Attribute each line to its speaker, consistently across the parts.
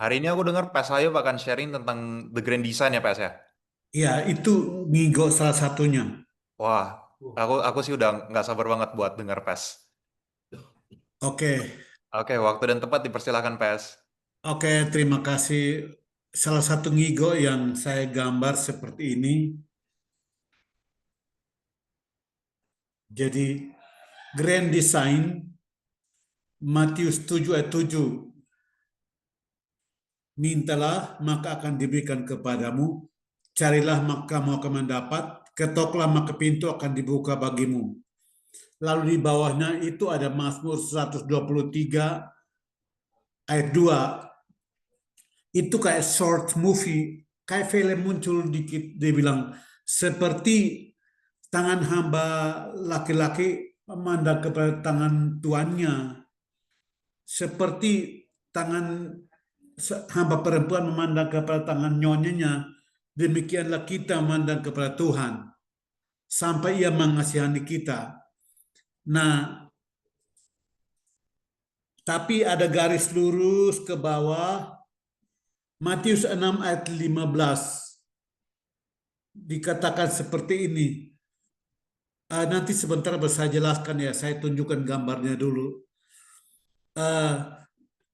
Speaker 1: Hari ini aku dengar Pas Ayo akan sharing tentang The Grand Design ya Pas ya.
Speaker 2: Ya, itu Migo salah satunya.
Speaker 1: Wah, aku sih udah nggak sabar banget buat dengar Pas.
Speaker 2: Oke,
Speaker 1: Oke, waktu dan tempat dipersilahkan Pas.
Speaker 2: oke, terima kasih. Salah satu Migo yang saya gambar seperti ini. Jadi, Grand Design Matius 7 ayat 7. Mintalah, maka akan diberikan kepadamu. Carilah, maka kamu akan mendapat. Ketoklah, maka pintu akan dibuka bagimu. Lalu di bawahnya itu ada Mazmur 123 ayat 2. Itu kayak short movie, kayak film muncul dikit, dia bilang, seperti tangan hamba laki-laki memandang kepada tangan tuannya, seperti tangan hamba perempuan memandang kepada tangan nyonyanya, demikianlah kita memandang kepada Tuhan, sampai ia mengasihani kita. Nah, tapi ada garis lurus ke bawah, Matius 6 ayat 15 dikatakan seperti ini. Nanti sebentar saya jelaskan ya, saya tunjukkan gambarnya dulu. Uh,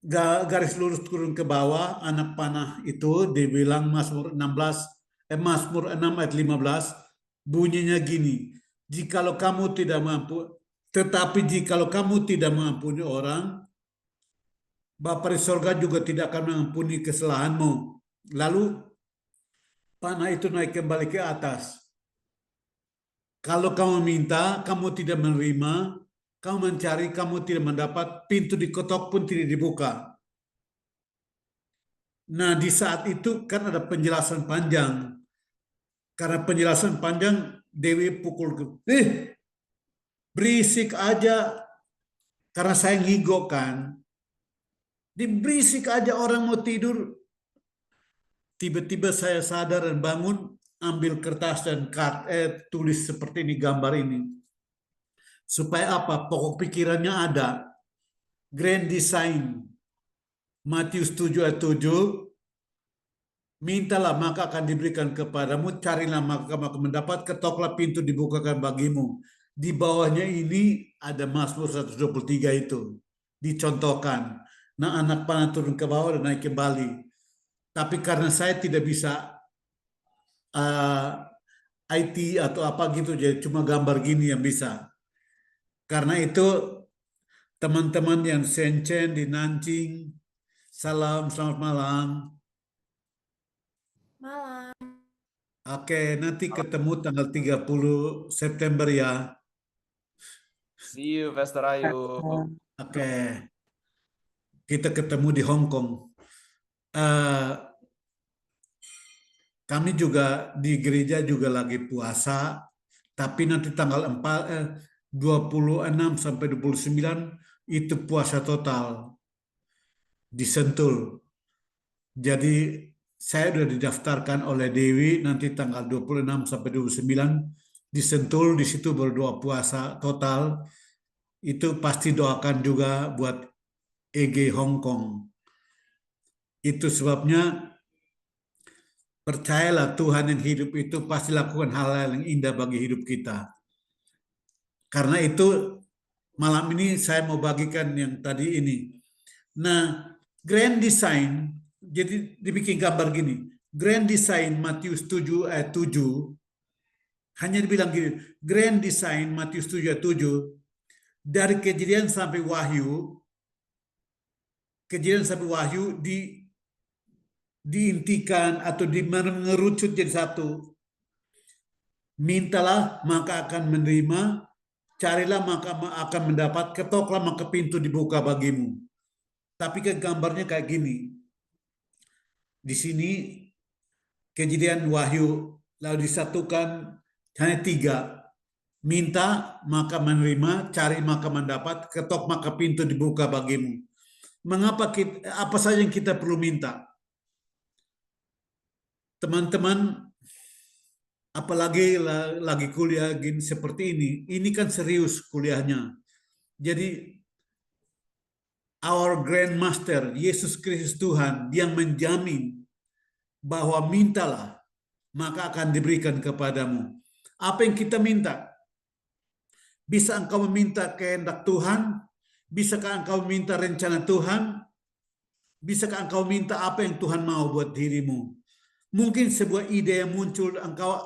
Speaker 2: Garis lurus turun ke bawah, anak panah itu dibilang Mazmur 16, Mazmur 6 ayat 15, bunyinya gini, jikalau kamu tidak mampu, tetapi jikalau kamu tidak mengampuni orang, Bapa di sorga juga tidak akan mengampuni kesalahanmu. Lalu panah itu naik kembali ke atas. Kalau kamu minta, kamu tidak menerima, kamu mencari, kamu tidak mendapat, pintu diketok pun tidak dibuka. Nah, di saat itu kan ada penjelasan panjang. Karena penjelasan panjang, Dewi pukul ke, berisik aja, karena saya ngigo kan. Diberisik aja orang mau tidur. Tiba-tiba saya sadar dan bangun, ambil kertas dan tulis seperti ini, gambar ini. Supaya apa? Pokok pikirannya ada. Grand Design Matius 7 ayat 7, mintalah maka akan diberikan kepadamu, carilah maka kamu akan mendapat, ketoklah pintu dibukakan bagimu. Di bawahnya ini ada Mazmur 123 itu dicontohkan. Nah, anak panah turun ke bawah dan naik kembali. Tapi karena saya tidak bisa uh, IT atau apa gitu, jadi cuma gambar gini yang bisa. Karena itu teman-teman yang Shenzhen di Nanjing, salam, selamat malam.
Speaker 3: Malam.
Speaker 2: Oke, nanti ketemu tanggal 30 September ya.
Speaker 1: See you, Pastor Ayu.
Speaker 2: Oke, kita ketemu di Hong Kong. Eh, Kami juga di gereja juga lagi puasa, tapi nanti tanggal 26 sampai 29 itu puasa total di Sentul. Jadi saya sudah didaftarkan oleh Dewi nanti tanggal 26 sampai 29 di Sentul, di situ berdoa puasa total. Itu pasti doakan juga buat EG Hong Kong. Itu sebabnya percayalah Tuhan yang hidup itu pasti lakukan hal-hal yang indah bagi hidup kita. Karena itu malam ini saya mau bagikan yang tadi ini. Nah, Grand Design, jadi dibikin gambar gini. Grand Design Matius 7 ayat 7, hanya dibilang gini, Grand Design Matius 7 ayat 7, dari kejadian sampai wahyu diintikan atau mengerucut jadi satu. Mintalah maka akan menerima, carilah maka akan mendapat, ketoklah maka pintu dibuka bagimu. Tapi kan gambarnya kayak gini. Di sini kejadian wahyu lalu disatukan hanya tiga. Minta maka menerima, cari maka mendapat, ketok maka pintu dibuka bagimu. Mengapa apa saja yang kita perlu minta? Teman-teman, apalagi lagi kuliah gini seperti ini kan serius kuliahnya. Jadi our Grandmaster, Yesus Kristus Tuhan, yang menjamin bahwa mintalah, maka akan diberikan kepadamu. Apa yang kita minta? Bisa engkau meminta kehendak Tuhan? Bisakah engkau meminta rencana Tuhan? Bisakah engkau minta apa yang Tuhan mau buat dirimu? Mungkin sebuah ide yang muncul, engkau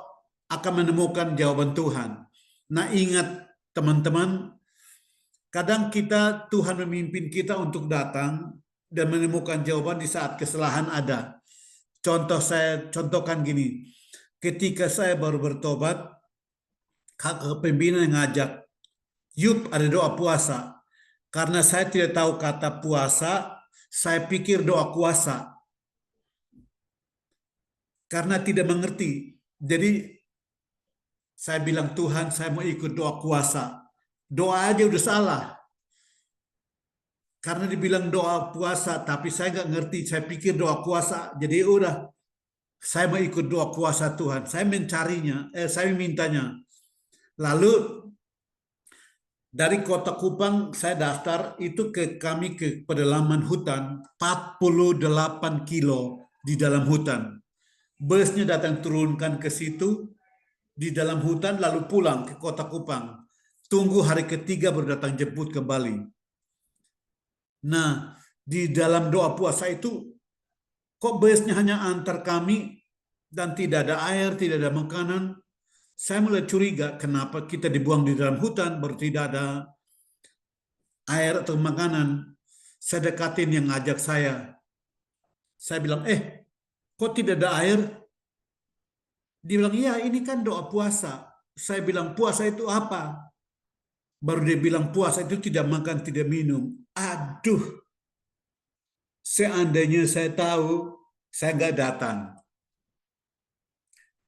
Speaker 2: akan menemukan jawaban Tuhan. Nah, ingat teman-teman, kadang Tuhan memimpin kita untuk datang dan menemukan jawaban di saat kesalahan ada. Saya contohkan gini, ketika saya baru bertobat, kakak pembina ngajak, yuk ada doa puasa. Karena saya tidak tahu kata puasa, saya pikir doa kuasa. Karena tidak mengerti. Jadi saya bilang, Tuhan, saya mau ikut doa kuasa. Doa aja udah salah. Karena dibilang doa puasa, tapi saya nggak ngerti. Saya pikir doa kuasa. Jadi udah, saya mau ikut doa kuasa Tuhan. Saya mencarinya, saya mintanya. Lalu dari Kota Kupang saya daftar itu kami ke pedalaman hutan 48 kilo di dalam hutan. Busnya datang turunkan ke situ di dalam hutan lalu pulang ke Kota Kupang. Tunggu hari ketiga baru datang jemput kembali. Nah, di dalam doa puasa itu kok busnya hanya antar kami dan tidak ada air, tidak ada makanan. Saya mulai curiga kenapa kita dibuang di dalam hutan baru tidak ada air atau makanan. Saya dekatin yang ngajak saya. Saya bilang, kok tidak ada air? Dia bilang, iya ini kan doa puasa. Saya bilang, puasa itu apa? Baru dia bilang, puasa itu tidak makan, tidak minum. Aduh, seandainya saya tahu, saya nggak datang.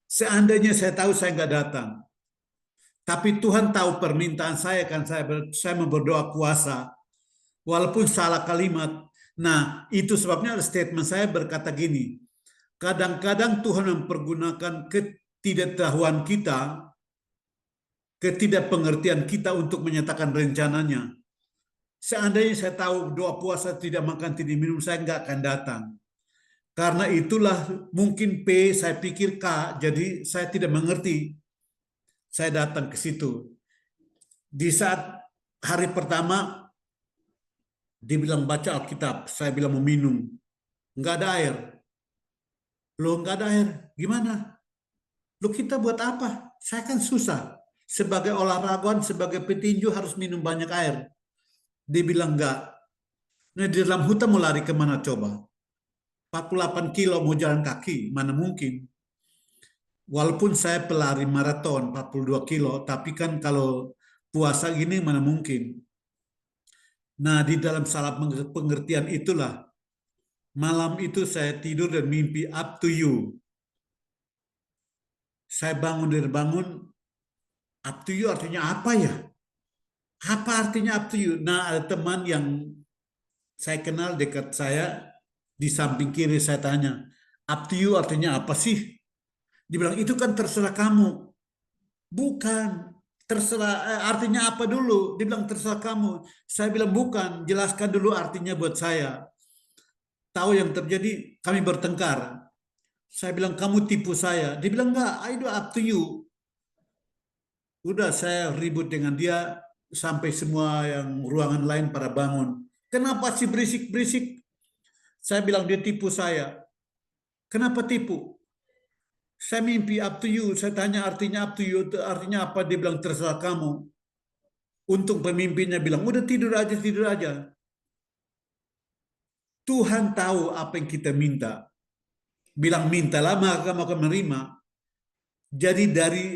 Speaker 2: Seandainya saya tahu, saya nggak datang. Tapi Tuhan tahu permintaan saya, kan saya mau berdoa puasa. Walaupun salah kalimat. Nah, itu sebabnya statement saya berkata gini, kadang-kadang Tuhan mempergunakan ketidaktahuan kita, ketidakpengertian kita untuk menyatakan rencananya. Seandainya saya tahu doa puasa tidak makan, tidak minum, saya nggak akan datang. Karena itulah mungkin P, saya pikir K, jadi saya tidak mengerti. Saya datang ke situ. Di saat hari pertama, dibilang baca Alkitab, saya bilang mau minum. Nggak ada air. Loh, nggak ada air. Gimana? Loh, kita buat apa? Saya kan susah. Sebagai olahragawan, sebagai petinju harus minum banyak air. Dia bilang enggak. Nah, di dalam hutan mau lari kemana coba? 48 kilo mau jalan kaki, mana mungkin. Walaupun saya pelari maraton 42 kilo, tapi kan kalau puasa gini mana mungkin. Nah, di dalam salah pengertian itulah, malam itu saya tidur dan mimpi up to you. Saya bangun dari bangun, up to you artinya apa ya? Apa artinya up to you? Nah, ada teman yang saya kenal dekat saya, di samping kiri saya tanya, up to you artinya apa sih? Dibilang, itu kan terserah kamu. Bukan, terserah artinya apa dulu? Dibilang terserah kamu. Saya bilang bukan, jelaskan dulu artinya buat saya. Tahu yang terjadi, kami bertengkar. Saya bilang, kamu tipu saya. Dia bilang, enggak, itu up to you. Udah saya ribut dengan dia, sampai semua yang ruangan lain pada bangun. Kenapa sih berisik-berisik? Saya bilang dia tipu saya. Kenapa tipu? Saya mimpi up to you. Saya tanya artinya up to you. Artinya apa? Dia bilang terserah kamu. Untung pemimpinnya bilang, udah tidur aja, tidur aja. Tuhan tahu apa yang kita minta. Bilang mintalah maka kamu akan menerima. Jadi dari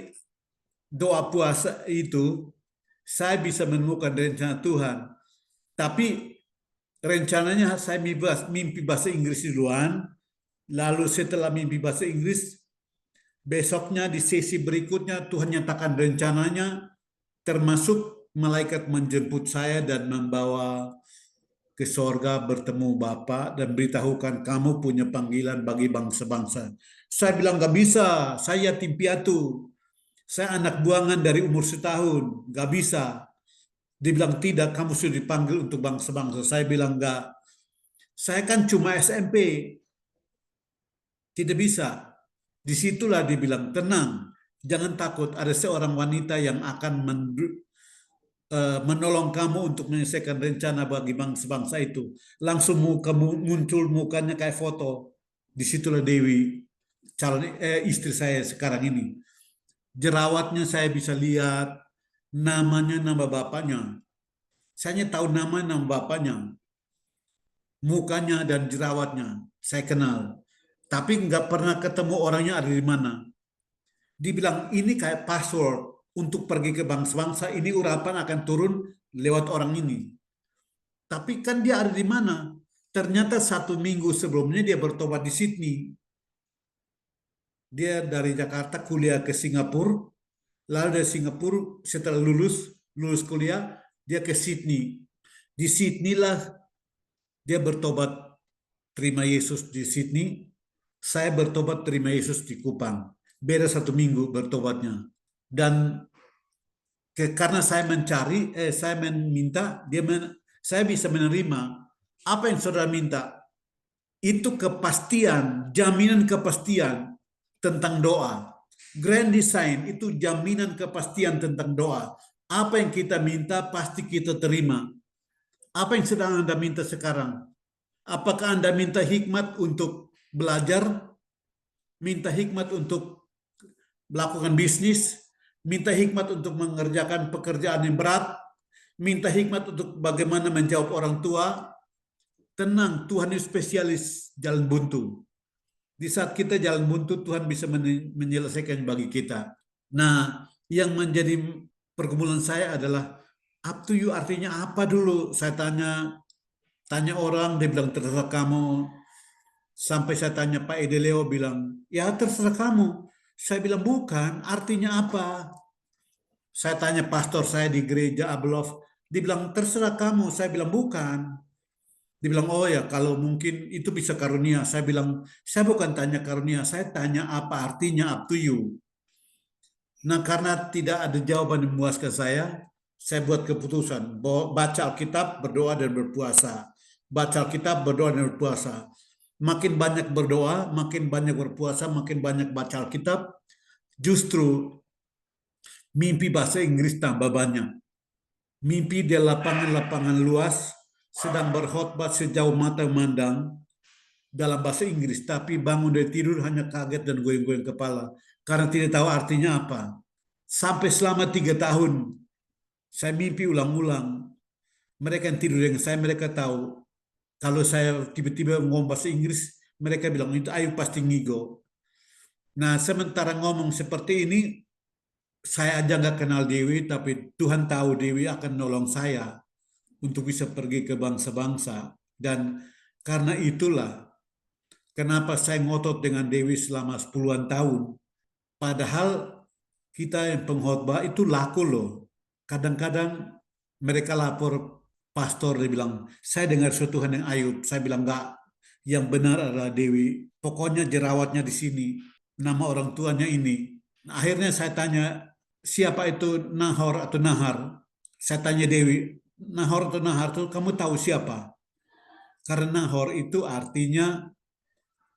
Speaker 2: doa puasa itu, saya bisa menemukan rencana Tuhan. Tapi rencananya saya mimpi bahasa Inggris duluan, lalu setelah mimpi bahasa Inggris, besoknya di sesi berikutnya Tuhan nyatakan rencananya, termasuk malaikat menjemput saya dan membawa ke sorga bertemu Bapa dan beritahukan kamu punya panggilan bagi bangsa-bangsa. Saya bilang gak bisa, saya yatim piatu. Saya anak buangan dari umur 1 tahun, gak bisa. Dia bilang, tidak, kamu sudah dipanggil untuk bangsa-bangsa. Saya bilang, enggak. Saya kan cuma SMP. Tidak bisa. Disitulah dia bilang, tenang. Jangan takut, ada seorang wanita yang akan menolong kamu untuk menyelesaikan rencana bagi bangsa-bangsa itu. Langsung muncul mukanya kayak foto. Disitulah Dewi, calon istri saya sekarang ini. Jerawatnya saya bisa lihat, namanya nama bapaknya. Saya hanya tahu nama bapaknya, mukanya dan jerawatnya. Saya kenal. Tapi nggak pernah ketemu orangnya ada di mana. Dibilang ini kayak password untuk pergi ke bangsa-bangsa, ini urapan akan turun lewat orang ini. Tapi kan dia ada di mana? Ternyata 1 minggu sebelumnya dia bertobat di Sydney. Dia dari Jakarta kuliah ke Singapura, lalu dari Singapura setelah lulus kuliah, dia ke Sydney. Di Sydney lah dia bertobat terima Yesus di Sydney. Saya bertobat terima Yesus di Kupang. Beda 1 minggu bertobatnya. Dan karena saya saya meminta, saya bisa menerima apa yang saudara minta. Itu kepastian, jaminan kepastian tentang doa. Grand Design itu jaminan kepastian tentang doa. Apa yang kita minta pasti kita terima. Apa yang sedang Anda minta sekarang? Apakah Anda minta hikmat untuk belajar? Minta hikmat untuk melakukan bisnis? Minta hikmat untuk mengerjakan pekerjaan yang berat? Minta hikmat untuk bagaimana menjawab orang tua? Tenang, Tuhan itu spesialis jalan buntu. Di saat kita jalan buntu, Tuhan bisa menyelesaikan bagi kita. Nah, yang menjadi pergumulan saya adalah up to you artinya apa dulu? Saya tanya orang, dia bilang terserah kamu. Sampai saya tanya Pak Edeleo bilang, ya terserah kamu. Saya bilang bukan, artinya apa? Saya tanya pastor saya di gereja Abelov, dia bilang terserah kamu. Saya bilang bukan. Dia bilang, oh ya kalau mungkin itu bisa karunia. Saya bilang, saya bukan tanya karunia, saya tanya apa artinya up to you. Nah karena tidak ada jawaban yang memuaskan saya buat keputusan, bahwa baca Alkitab, berdoa dan berpuasa. Baca Alkitab, berdoa dan berpuasa. Makin banyak berdoa, makin banyak berpuasa, makin banyak baca Alkitab, justru mimpi bahasa Inggris tambah banyak. Mimpi di lapangan-lapangan luas, sedang berkhotbah sejauh mata memandang dalam bahasa Inggris, tapi bangun dari tidur hanya kaget dan goyang-goyang kepala karena tidak tahu artinya apa. Sampai selama 3 tahun, saya mimpi ulang-ulang. Mereka yang tidur dengan saya, mereka tahu. Kalau saya tiba-tiba ngomong bahasa Inggris, mereka bilang, itu ayo pasti ngigo. Nah, sementara ngomong seperti ini, saya aja nggak kenal Dewi, tapi Tuhan tahu Dewi akan nolong saya untuk bisa pergi ke bangsa-bangsa. Dan karena itulah kenapa saya ngotot dengan Dewi selama 10-an tahun. Padahal kita yang pengkhotbah itu laku loh. Kadang-kadang mereka lapor pastor, dia bilang, saya dengar suatu Tuhan yang Ayub. Saya bilang, enggak, yang benar adalah Dewi. Pokoknya jerawatnya di sini. Nama orang tuanya ini. Nah, akhirnya saya tanya, siapa itu Nahor atau Nahar? Saya tanya Dewi, Nahor atau Nahar itu kamu tahu siapa? Karena Nahor itu artinya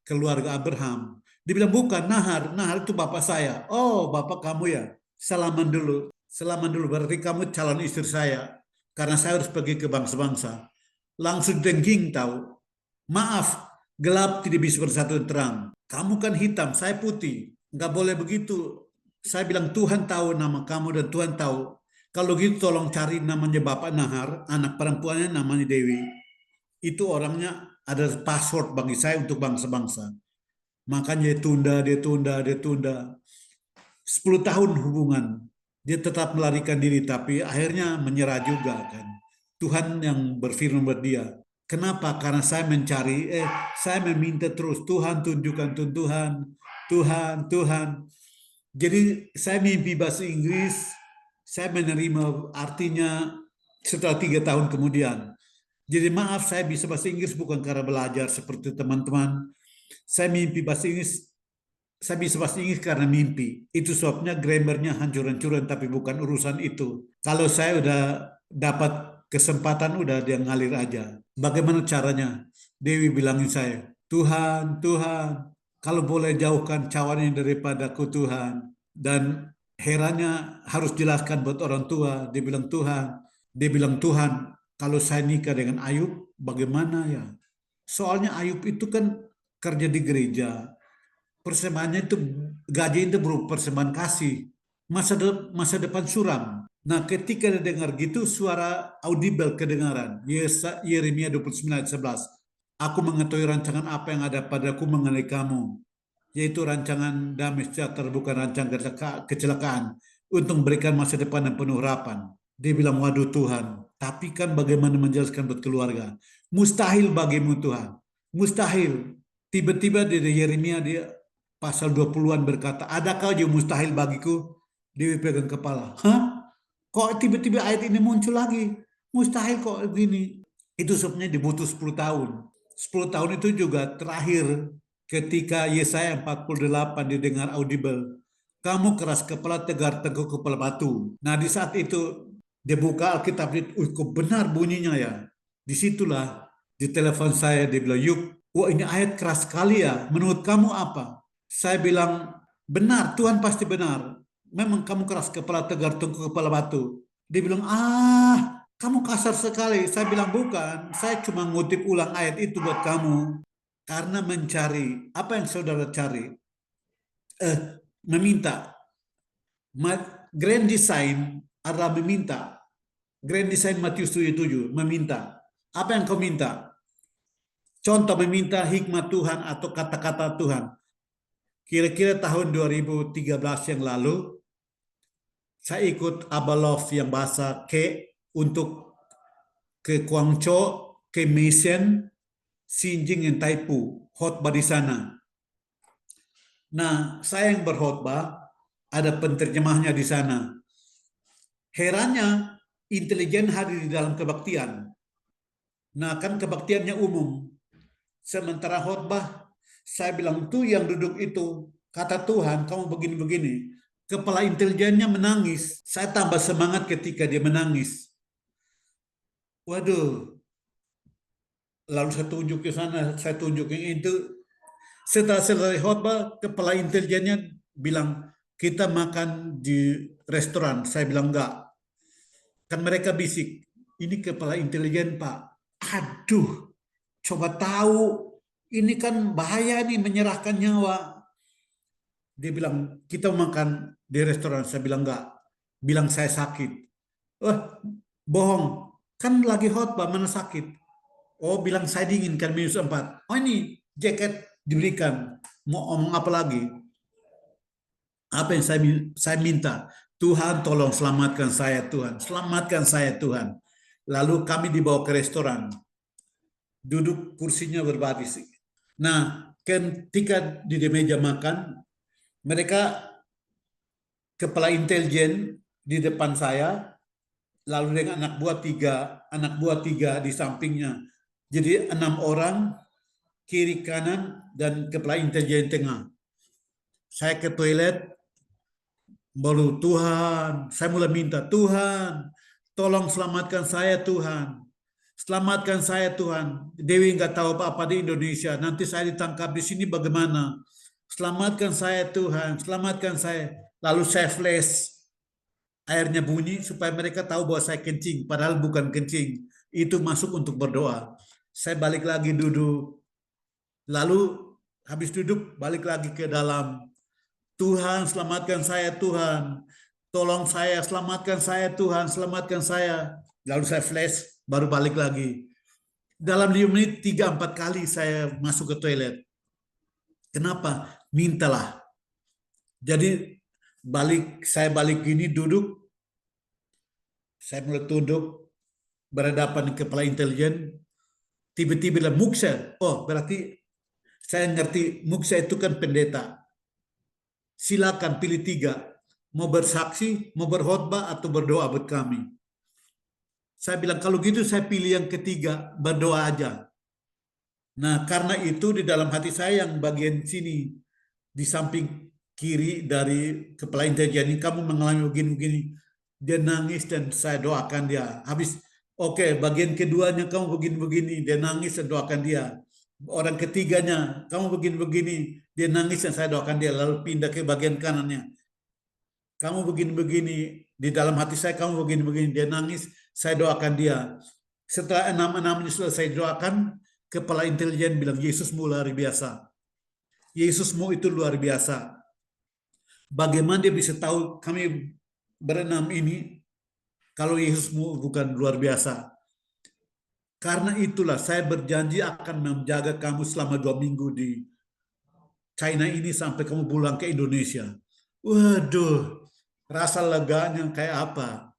Speaker 2: keluarga Abraham. Dia bilang, bukan, Nahar. Nahar itu bapak saya. Oh, bapak kamu ya. Salaman dulu. Salaman dulu. Berarti kamu calon istri saya. Karena saya harus pergi ke bangsa-bangsa. Langsung dengking tahu. Maaf, gelap tidak bisa bersatu terang. Kamu kan hitam, saya putih. Nggak boleh begitu. Saya bilang, Tuhan tahu nama kamu dan Tuhan tahu. Kalau gitu tolong cari namanya Bapak Nahar. Anak perempuannya namanya Dewi. Itu orangnya ada password bagi saya untuk bangsa-bangsa. Makanya dia tunda. 10 tahun hubungan. Dia tetap melarikan diri, tapi akhirnya menyerah juga kan. Tuhan yang berfirman buat dia. Kenapa? Karena saya saya meminta terus, Tuhan tunjukkan Tuhan. Jadi saya mimpi bahasa Inggris, saya menerima artinya setelah 3 tahun kemudian. Jadi maaf, saya bisa bahasa Inggris bukan karena belajar seperti teman-teman. Saya mimpi bahasa Inggris, saya bisa bahasa Inggris karena mimpi. Itu sebabnya grammarnya hancur-hancuran, tapi bukan urusan itu. Kalau saya udah dapat kesempatan udah dia ngalir aja. Bagaimana caranya? Dewi bilangin saya, Tuhan, Tuhan, kalau boleh jauhkan cawan ini daripadaku Tuhan. Dan herannya harus jelaskan buat orang tua. Dia bilang Tuhan, kalau saya nikah dengan Ayub, bagaimana ya? Soalnya Ayub itu kan kerja di gereja. Persembahannya itu gaji itu berupa persembahan kasih. Masa depan suram. Nah, ketika dia dengar gitu, suara audible kedengaran. Yeremia 29 ayat 11. Aku mengetahui rancangan apa yang ada padaku mengenai kamu, yaitu rancangan damai sejahtera, bukan rancangan kecelakaan, untuk memberikan masa depan yang penuh harapan. Dia bilang, waduh Tuhan, tapi kan bagaimana menjelaskan buat keluarga? Mustahil bagimu Tuhan. Mustahil. Tiba-tiba di Yeremia dia pasal 20-an berkata, adakah yang mustahil bagiku? Dewi pegang kepala. Hah? Kok tiba-tiba ayat ini muncul lagi? Mustahil kok begini. Itu sebenarnya dibutuh 10 tahun. 10 tahun itu juga terakhir ketika Yesaya 48 didengar audible. Kamu keras kepala, tegar teguh kepala batu. Nah, di saat itu dia buka Alkitab, kok benar bunyinya ya. Disitulah di telepon saya dia bilang, Yuk, wah ini ayat keras sekali ya. Menurut kamu apa? Saya bilang, benar, Tuhan pasti benar. Memang kamu keras kepala, tegar teguh kepala batu. Dia bilang, kamu kasar sekali. Saya bilang, bukan. Saya cuma ngutip ulang ayat itu buat kamu. Karena mencari, apa yang saudara cari? Meminta. Grand design adalah meminta. Grand design Matius 7:7, meminta. Apa yang kau minta? Contoh meminta hikmat Tuhan atau kata-kata Tuhan. Kira-kira tahun 2013 yang lalu, saya ikut Abalov yang bahasa Ke untuk ke Guangzhou, ke Mission, Xinjiang, dan Taipu, khotbah di sana. Nah, saya yang berkhotbah, ada penterjemahnya di sana. Herannya, intelijen hadir di dalam kebaktian. Nah, kan kebaktiannya umum. Sementara khotbah, saya bilang, tuh yang duduk itu, kata Tuhan, kamu begini-begini. Kepala intelijennya menangis. Saya tambah semangat ketika dia menangis. Waduh, lalu saya tunjuk ke sana, saya tunjuk yang itu. Setelah selesai khotbah, kepala intelijennya bilang, kita makan di restoran. Saya bilang, enggak. Kan mereka bisik, ini kepala intelijen Pak. Aduh, coba tahu, ini kan bahaya nih menyerahkan nyawa. Dia bilang, kita makan di restoran. Saya bilang, enggak. Bilang saya sakit. Bohong. Kan lagi khotbah, mana sakit? Oh, bilang saya dingin kan -4. Oh, ini jaket diberikan. Mau omong apa lagi? Apa yang saya minta? Tuhan tolong selamatkan saya Tuhan. Selamatkan saya Tuhan. Lalu kami dibawa ke restoran. Duduk kursinya berbaris. Nah, ketika di meja makan, mereka kepala intelijen di depan saya, lalu dengan anak buah tiga di sampingnya. Jadi 6 orang, kiri kanan, dan kepala intelijen tengah. Saya ke toilet, baru Tuhan, saya mulai minta, Tuhan, tolong selamatkan saya Tuhan. Selamatkan saya Tuhan. Dewi nggak tahu apa-apa di Indonesia. Nanti saya ditangkap di sini bagaimana? Selamatkan saya Tuhan. Selamatkan saya. Lalu saya flash. Airnya bunyi supaya mereka tahu bahwa saya kencing. Padahal bukan kencing. Itu masuk untuk berdoa. Saya balik lagi duduk. Lalu habis duduk balik lagi ke dalam. Tuhan selamatkan saya Tuhan. Tolong saya, selamatkan saya Tuhan. Selamatkan saya. Lalu saya flash. Baru balik lagi. Dalam 5 menit 3-4 kali saya masuk ke toilet. Kenapa? Mintalah. Jadi saya balik gini duduk. Saya mulai duduk berhadapan kepala intelijen. Tiba-tiba bilang Muksa. Oh, berarti saya ngerti Muksa itu kan pendeta. Silakan pilih 3. Mau bersaksi, mau berkhotbah, atau berdoa buat kami. Saya bilang, kalau gitu saya pilih yang ketiga, berdoa aja. Nah, karena itu di dalam hati saya yang bagian sini, di samping kiri dari kepala intelijen ini, kamu mengalami begini-begini. dia nangis dan saya doakan dia. Habis, oke, bagian keduanya kamu begini-begini, dia nangis dan doakan dia. Orang ketiganya, kamu begini-begini, dia nangis dan saya doakan dia. Lalu pindah ke bagian kanannya. Kamu begini-begini, di dalam hati saya kamu begini-begini, dia nangis, saya doakan dia. Setelah enam-enamnya sudah saya doakan, kepala intelijen bilang, Yesusmu luar biasa. Yesusmu itu luar biasa. Bagaimana dia bisa tahu kami berenam ini kalau Yesusmu bukan luar biasa? Karena itulah saya berjanji akan menjaga kamu selama 2 minggu di China ini sampai kamu pulang ke Indonesia. Waduh, rasa leganya kayak apa?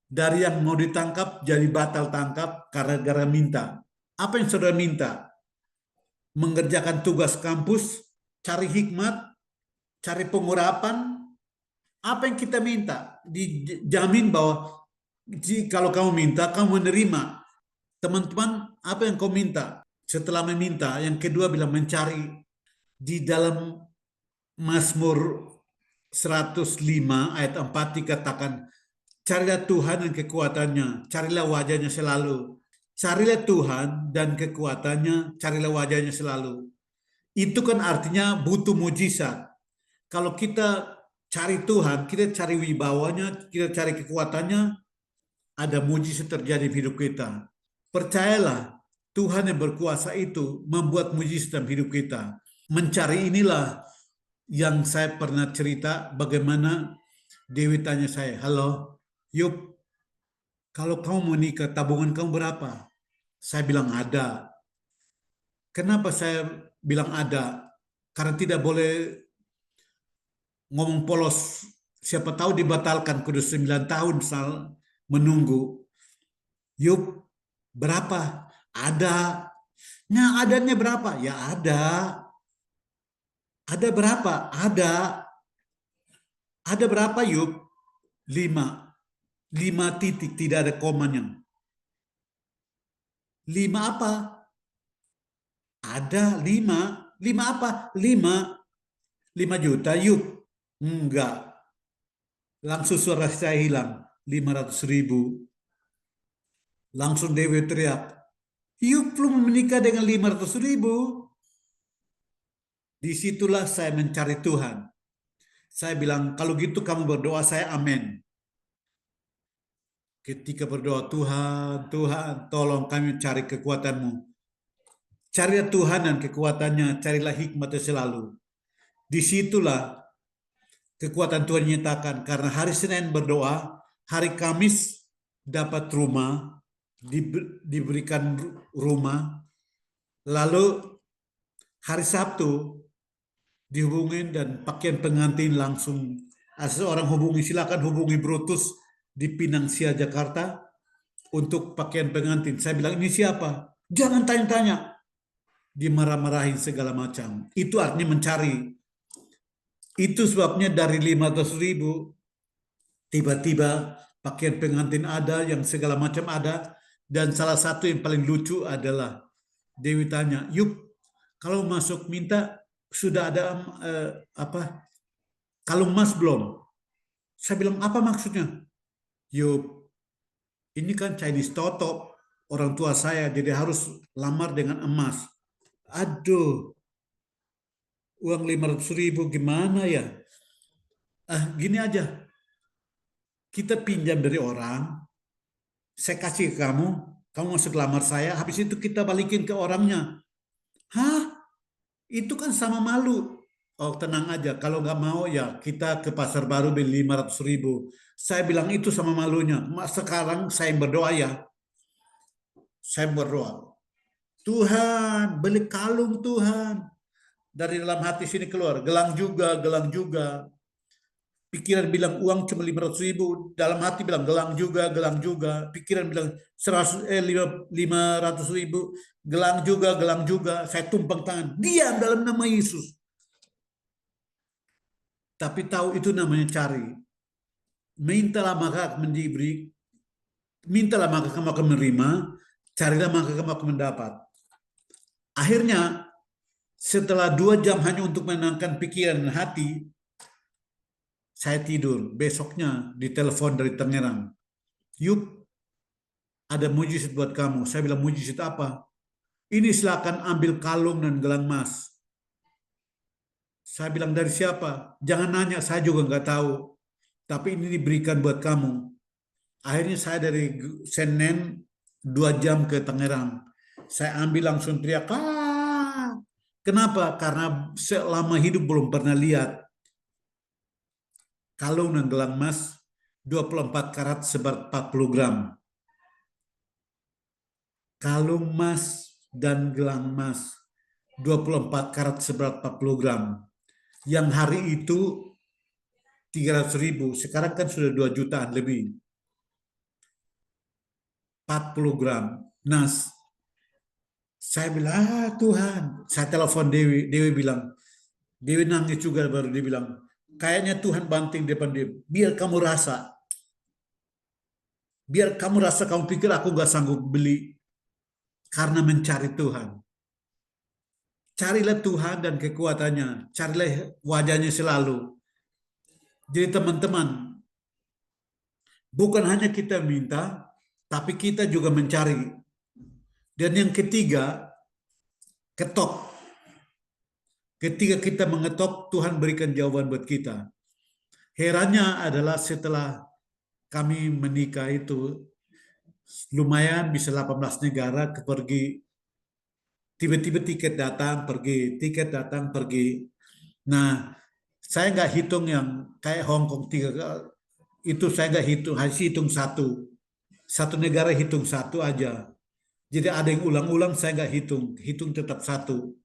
Speaker 2: Dari yang mau ditangkap jadi batal tangkap karena gara minta. Apa yang saudara minta? Mengerjakan tugas kampus, cari hikmat, cari pengurapan. Apa yang kita minta? Dijamin bahwa kalau kamu minta, kamu menerima. Teman-teman, apa yang kau minta? Setelah meminta, yang kedua bilang mencari. Di dalam Mazmur 105 ayat 4 dikatakan, carilah Tuhan dan kekuatannya, carilah wajahnya selalu. Carilah Tuhan dan kekuatannya, carilah wajahnya selalu. Itu kan artinya butuh mujizat. Kalau kita cari Tuhan, kita cari wibawanya, kita cari kekuatannya, ada mujizat terjadi di hidup kita. Percayalah, Tuhan yang berkuasa itu membuat mujizat dalam hidup kita. Mencari inilah yang saya pernah cerita bagaimana Dewi tanya saya, halo, Yup, kalau kamu mau nikah, tabungan kamu berapa? Saya bilang ada. Kenapa saya bilang ada? Karena tidak boleh ngomong polos. Siapa tahu dibatalkan kudu 9 tahun menunggu. Yup, berapa? Ada. Nah, adanya berapa? Ya ada. Ada berapa? Ada. Ada berapa, Yup? 5. 5 titik, tidak ada komanya. 5 apa? Ada 5. 5 apa? 5 juta, Yup. Enggak. Langsung suara saya hilang. 500.000. Langsung Dewi teriak, Yup belum menikah dengan 500.000. Disitulah saya mencari Tuhan. Saya bilang, kalau gitu kamu berdoa, saya amin. Ketika berdoa, Tuhan, Tuhan, tolong kami cari kekuatan-Mu. Carilah Tuhan dan kekuatannya, carilah hikmatnya selalu. Disitulah kekuatan Tuhan dinyatakan. Karena hari Senin berdoa, hari Kamis dapat rumah, diberikan rumah, lalu hari Sabtu dihubungin dan pakaian pengantin langsung. Seorang hubungi, silakan hubungi Brutus di Pinang Sia, Jakarta untuk pakaian pengantin. Saya bilang, ini siapa? Jangan tanya-tanya. Dimarah-marahin segala macam. Itu artinya mencari. Itu sebabnya dari 500.000 tiba-tiba pakaian pengantin ada, yang segala macam ada. Dan salah satu yang paling lucu adalah Dewi tanya, Yup, kalau masuk minta sudah ada kalung emas belum? Saya bilang, apa maksudnya? Yup, ini kan Chinese Toto, orang tua saya, jadi harus lamar dengan emas. Aduh, uang 500.000 gimana ya? Gini aja, kita pinjam dari orang, saya kasih ke kamu, kamu masuk lamar saya, habis itu kita balikin ke orangnya. Hah? Itu kan sama malu. Oh, tenang aja, kalau nggak mau ya kita ke pasar baru beli 500.000. Saya bilang itu sama malunya. Sekarang saya berdoa ya. Saya berdoa. Tuhan, beli kalung Tuhan. Dari dalam hati sini keluar. Gelang juga, gelang juga. Pikiran bilang uang cuma 500.000. Dalam hati bilang gelang juga, gelang juga. Pikiran bilang 500.000. Gelang juga, gelang juga. Saya tumpang tangan. Diam dalam nama Yesus. Tapi tahu itu namanya cari. Mintalah maka akan diberi. Mintalah maka kamu akan menerima. Carilah maka kamu akan mendapat. Akhirnya setelah 2 jam hanya untuk menenangkan pikiran dan hati, Saya tidur. Besoknya ditelepon dari Tangerang. Yuk, ada mujizat buat kamu. Saya bilang, mujizat apa? Ini silakan ambil kalung dan gelang emas. Saya bilang, dari siapa? Jangan nanya, saya juga nggak tahu. Tapi ini diberikan buat kamu. Akhirnya saya dari Senen 2 jam ke Tangerang. Saya ambil langsung teriak, ah! Kenapa? Karena selama hidup belum pernah lihat kalung dan gelang emas 24 karat seberat 40 gram. Kalung emas dan gelang emas 24 karat seberat 40 gram. Yang hari itu 300.000, sekarang kan sudah 2 jutaan lebih. 40 gram. Nah, saya bilang, Tuhan. Saya telepon Dewi. Dewi bilang, Dewi nangis juga baru dia bilang, kayaknya Tuhan banting depan dia. Biar kamu rasa. Biar kamu rasa, kamu pikir aku gak sanggup beli. Karena mencari Tuhan. Carilah Tuhan dan kekuatannya. Carilah wajahnya selalu. Jadi teman-teman, bukan hanya kita minta, tapi kita juga mencari. Dan yang ketiga, ketok. Ketika kita mengetok, Tuhan berikan jawaban buat kita. Herannya adalah setelah kami menikah itu, lumayan bisa 18 negara pergi. Tiba-tiba tiket datang, pergi. Tiket datang, pergi. Nah, saya nggak hitung yang kayak Hong Kong 3, itu saya nggak hitung, hanya hitung satu. Satu negara hitung satu aja. Jadi ada yang ulang-ulang, saya nggak hitung. Hitung tetap satu.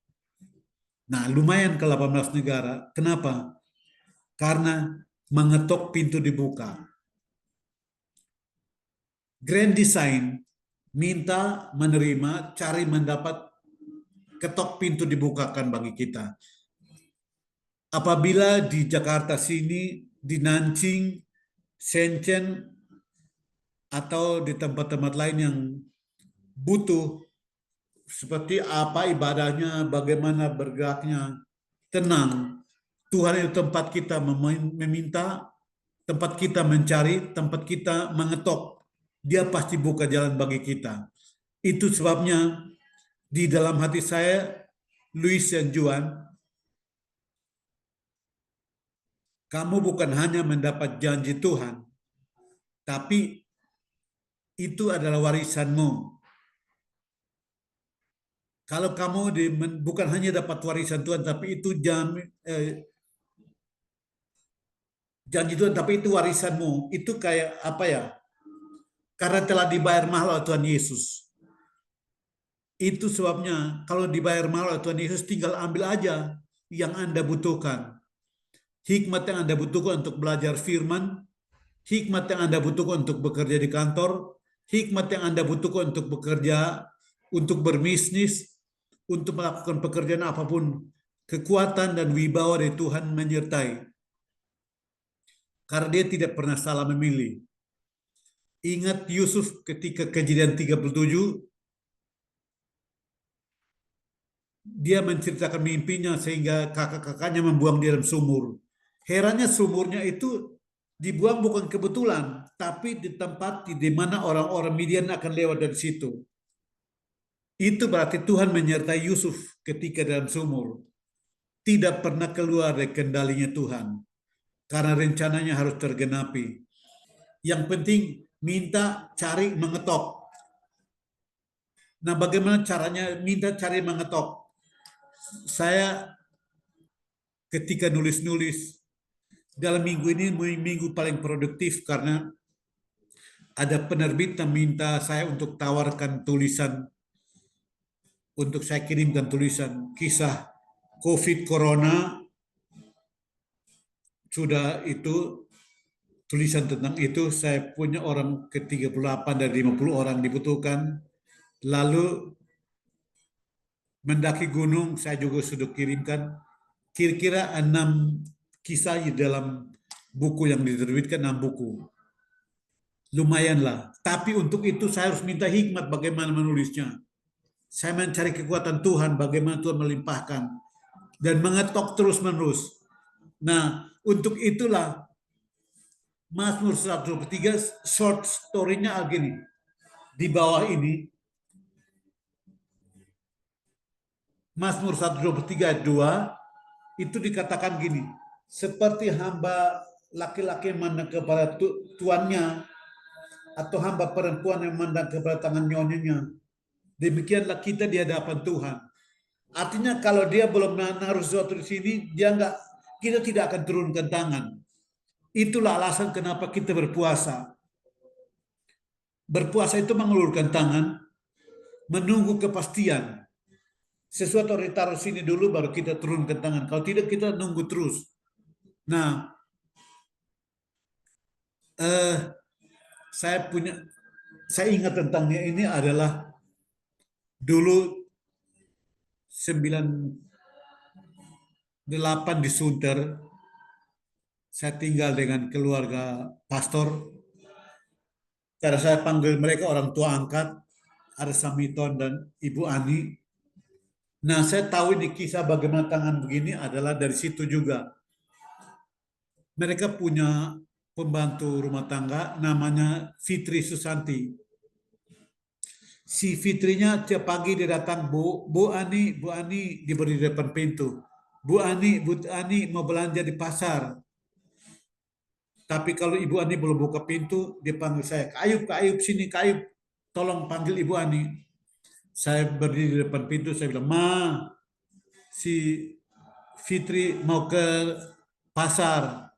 Speaker 2: Nah, lumayan ke 18 negara. Kenapa? Karena mengetok pintu dibuka. Grand Design minta, menerima, cari, mendapat, ketok pintu dibukakan bagi kita. Apabila di Jakarta sini, di Nanjing, Shenzhen, atau di tempat-tempat lain yang butuh seperti apa ibadahnya, bagaimana bergeraknya, tenang. Tuhan itu tempat kita meminta, tempat kita mencari, tempat kita mengetok. Dia pasti buka jalan bagi kita. Itu sebabnya di dalam hati saya, Louis dan Juan, kamu bukan hanya mendapat janji Tuhan, tapi itu adalah warisanmu. Kalau kamu bukan hanya dapat warisan Tuhan, tapi itu janji Tuhan, tapi itu warisanmu. Itu kayak apa ya? Karena telah dibayar mahal oleh Tuhan Yesus. Itu sebabnya kalau dibayar mahal oleh Tuhan Yesus, tinggal ambil aja yang Anda butuhkan. Hikmat yang Anda butuhkan untuk belajar firman, hikmat yang Anda butuhkan untuk bekerja di kantor, hikmat yang Anda butuhkan untuk bekerja, untuk berbisnis, untuk melakukan pekerjaan apapun, kekuatan dan wibawa dari Tuhan menyertai. Karena dia tidak pernah salah memilih. Ingat Yusuf ketika Kejadian 37, dia menceritakan mimpinya sehingga kakak-kakaknya membuang dia dalam sumur. Herannya sumurnya itu dibuang bukan kebetulan, tapi di tempat di mana orang-orang Midian akan lewat dari situ. Itu berarti Tuhan menyertai Yusuf ketika dalam sumur. Tidak pernah keluar dari kendalinya Tuhan. Karena rencananya harus tergenapi. Yang penting minta, cari, mengetok. Nah, bagaimana caranya minta, cari, mengetok? Saya ketika nulis-nulis dalam minggu ini minggu paling produktif karena ada penerbit yang minta saya untuk tawarkan tulisan, untuk saya kirimkan tulisan kisah COVID Corona. Sudah itu tulisan tentang itu, saya punya orang ke-38 dari 50 orang dibutuhkan. Lalu mendaki gunung, saya juga sudah kirimkan kira-kira 6 kisah di dalam buku yang diterbitkan, 6 buku. Lumayanlah. Tapi untuk itu saya harus minta hikmat bagaimana menulisnya. Saya mencari kekuatan Tuhan, bagaimana Tuhan melimpahkan. Dan mengetok terus-menerus. Nah, untuk itulah Mazmur 123 short story-nya gini. Di bawah ini Mazmur 123 ayat 2 itu dikatakan gini, seperti hamba laki-laki yang memandang kepada tuannya atau hamba perempuan yang memandang kepada tangan nyonyanya, demikianlah kita di hadapan Tuhan. Artinya kalau dia belum menaruh sesuatu di sini, kita tidak akan turunkan tangan. Itulah alasan kenapa kita berpuasa. Berpuasa itu mengulurkan tangan, menunggu kepastian. Sesuatu ditaruh sini dulu baru kita turunkan tangan. Kalau tidak kita nunggu terus. Nah, saya ingat tentangnya ini adalah dulu 98 di Sunter. Saya tinggal dengan keluarga pastor. Cara saya panggil mereka orang tua angkat, ada Samiton dan Ibu Ani. Nah, saya tahu ini kisah bagaimana tangan begini adalah dari situ juga. Mereka punya pembantu rumah tangga namanya Fitri Susanti. Si Fitrinya tiap pagi dia datang, Bu Ani, diberi di depan pintu. Bu Ani mau belanja di pasar. Tapi kalau Ibu Ani belum buka pintu, dia panggil saya, Kak Ayub, sini Kak Ayub, tolong panggil Ibu Ani. Saya berdiri di depan pintu, saya bilang, Ma, si Fitri mau ke pasar.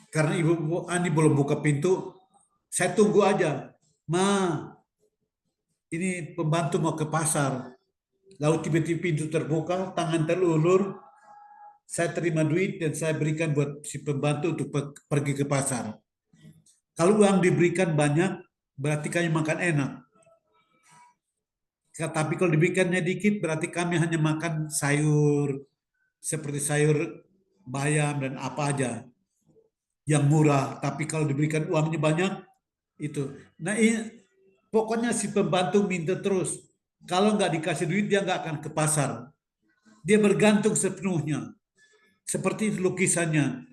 Speaker 2: Karena Ibu Ani belum buka pintu, saya tunggu aja. Ma, ini pembantu mau ke pasar. Lalu tiba-tiba pintu terbuka, tangan terulur, saya terima duit dan saya berikan buat si pembantu untuk pergi ke pasar. Kalau uang diberikan banyak, berarti kami makan enak. Tapi kalau diberikannya dikit, berarti kami hanya makan sayur, seperti sayur bayam dan apa aja yang murah. Tapi kalau diberikan uangnya banyak, itu. Nah, pokoknya si pembantu minta terus. Kalau nggak dikasih duit, dia nggak akan ke pasar. Dia bergantung sepenuhnya. Seperti lukisannya.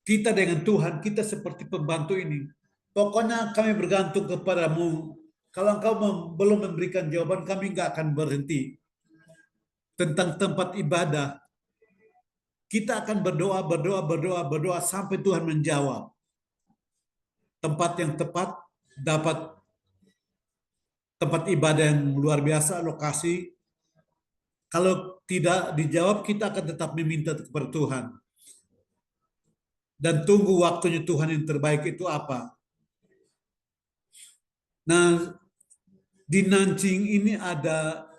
Speaker 2: Kita dengan Tuhan, kita seperti pembantu ini. Pokoknya kami bergantung kepadamu. Kalau engkau belum memberikan jawaban, kami nggak akan berhenti. Tentang tempat ibadah, kita akan berdoa sampai Tuhan menjawab. Tempat yang tepat, dapat tempat ibadah yang luar biasa, lokasi. Kalau tidak dijawab, kita akan tetap meminta kepada Tuhan. Dan tunggu waktunya Tuhan yang terbaik itu apa. Nah, di Nanjing ini ada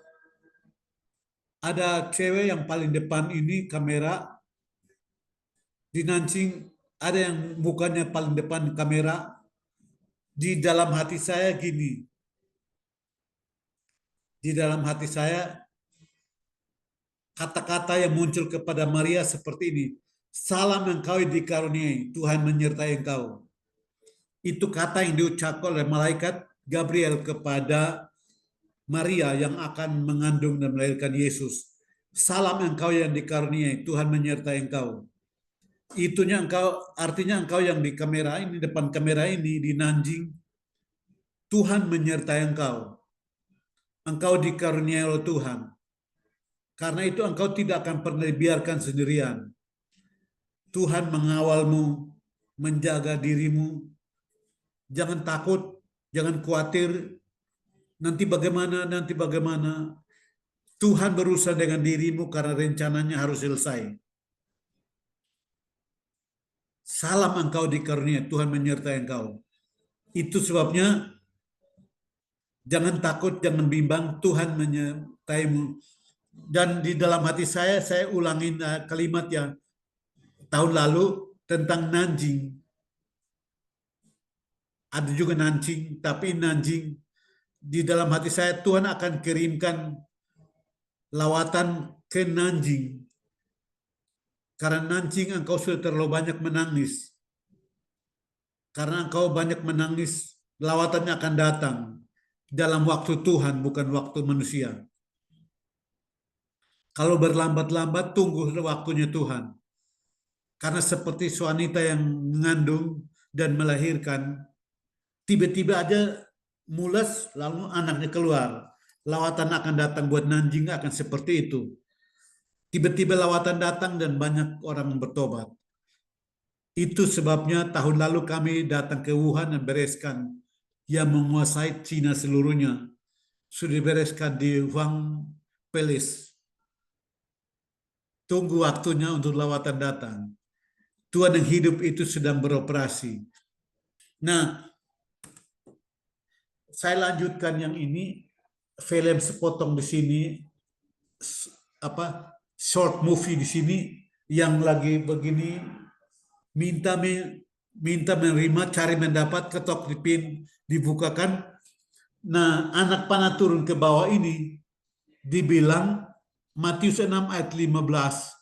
Speaker 2: cewek yang paling depan ini kamera. Di Nanjing ada yang mukanya paling depan kamera. Di dalam hati saya gini. Di dalam hati saya kata-kata yang muncul kepada Maria seperti ini. Salam engkau dikaruniai, Tuhan menyertai engkau. Itu kata yang diucapkan oleh malaikat Gabriel kepada Maria yang akan mengandung dan melahirkan Yesus. Salam engkau yang dikaruniai, Tuhan menyertai engkau. Itunya engkau, artinya engkau yang di kamera ini, depan kamera ini di Nanjing, Tuhan menyertai engkau. Engkau dikaruniai oleh Tuhan. Karena itu engkau tidak akan pernah dibiarkan sendirian. Tuhan mengawalmu, menjaga dirimu. Jangan takut, jangan khawatir. Nanti bagaimana. Tuhan berusaha dengan dirimu karena rencananya harus selesai. Salam engkau dikaruniai, Tuhan menyertai engkau. Itu sebabnya jangan takut, jangan bimbang, Tuhan menyertaimu. Dan di dalam hati saya ulangin kalimat yang tahun lalu tentang Nanjing. Ada juga Nanjing, tapi Nanjing di dalam hati saya Tuhan akan kirimkan lawatan ke Nanjing. Karena Nanjing engkau sudah terlalu banyak menangis. Karena engkau banyak menangis, lawatannya akan datang dalam waktu Tuhan, bukan waktu manusia. Kalau berlambat-lambat, tunggu waktunya Tuhan. Karena seperti wanita yang mengandung dan melahirkan, tiba-tiba aja mules, lalu anaknya keluar. Lawatan akan datang buat Nanjing akan seperti itu. Tiba-tiba lawatan datang dan banyak orang bertobat. Itu sebabnya tahun lalu kami datang ke Wuhan dan bereskan yang menguasai Cina seluruhnya. Sudah dibereskan di Huang Palace. Tunggu waktunya untuk lawatan datang. Tuhan yang hidup itu sedang beroperasi. Nah, saya lanjutkan yang ini, film sepotong di sini, apa short movie di sini yang lagi begini, minta menerima, cari mendapat, ketok dipin, dibukakan. Nah, anak panah turun ke bawah ini dibilang Matius 6 ayat 15.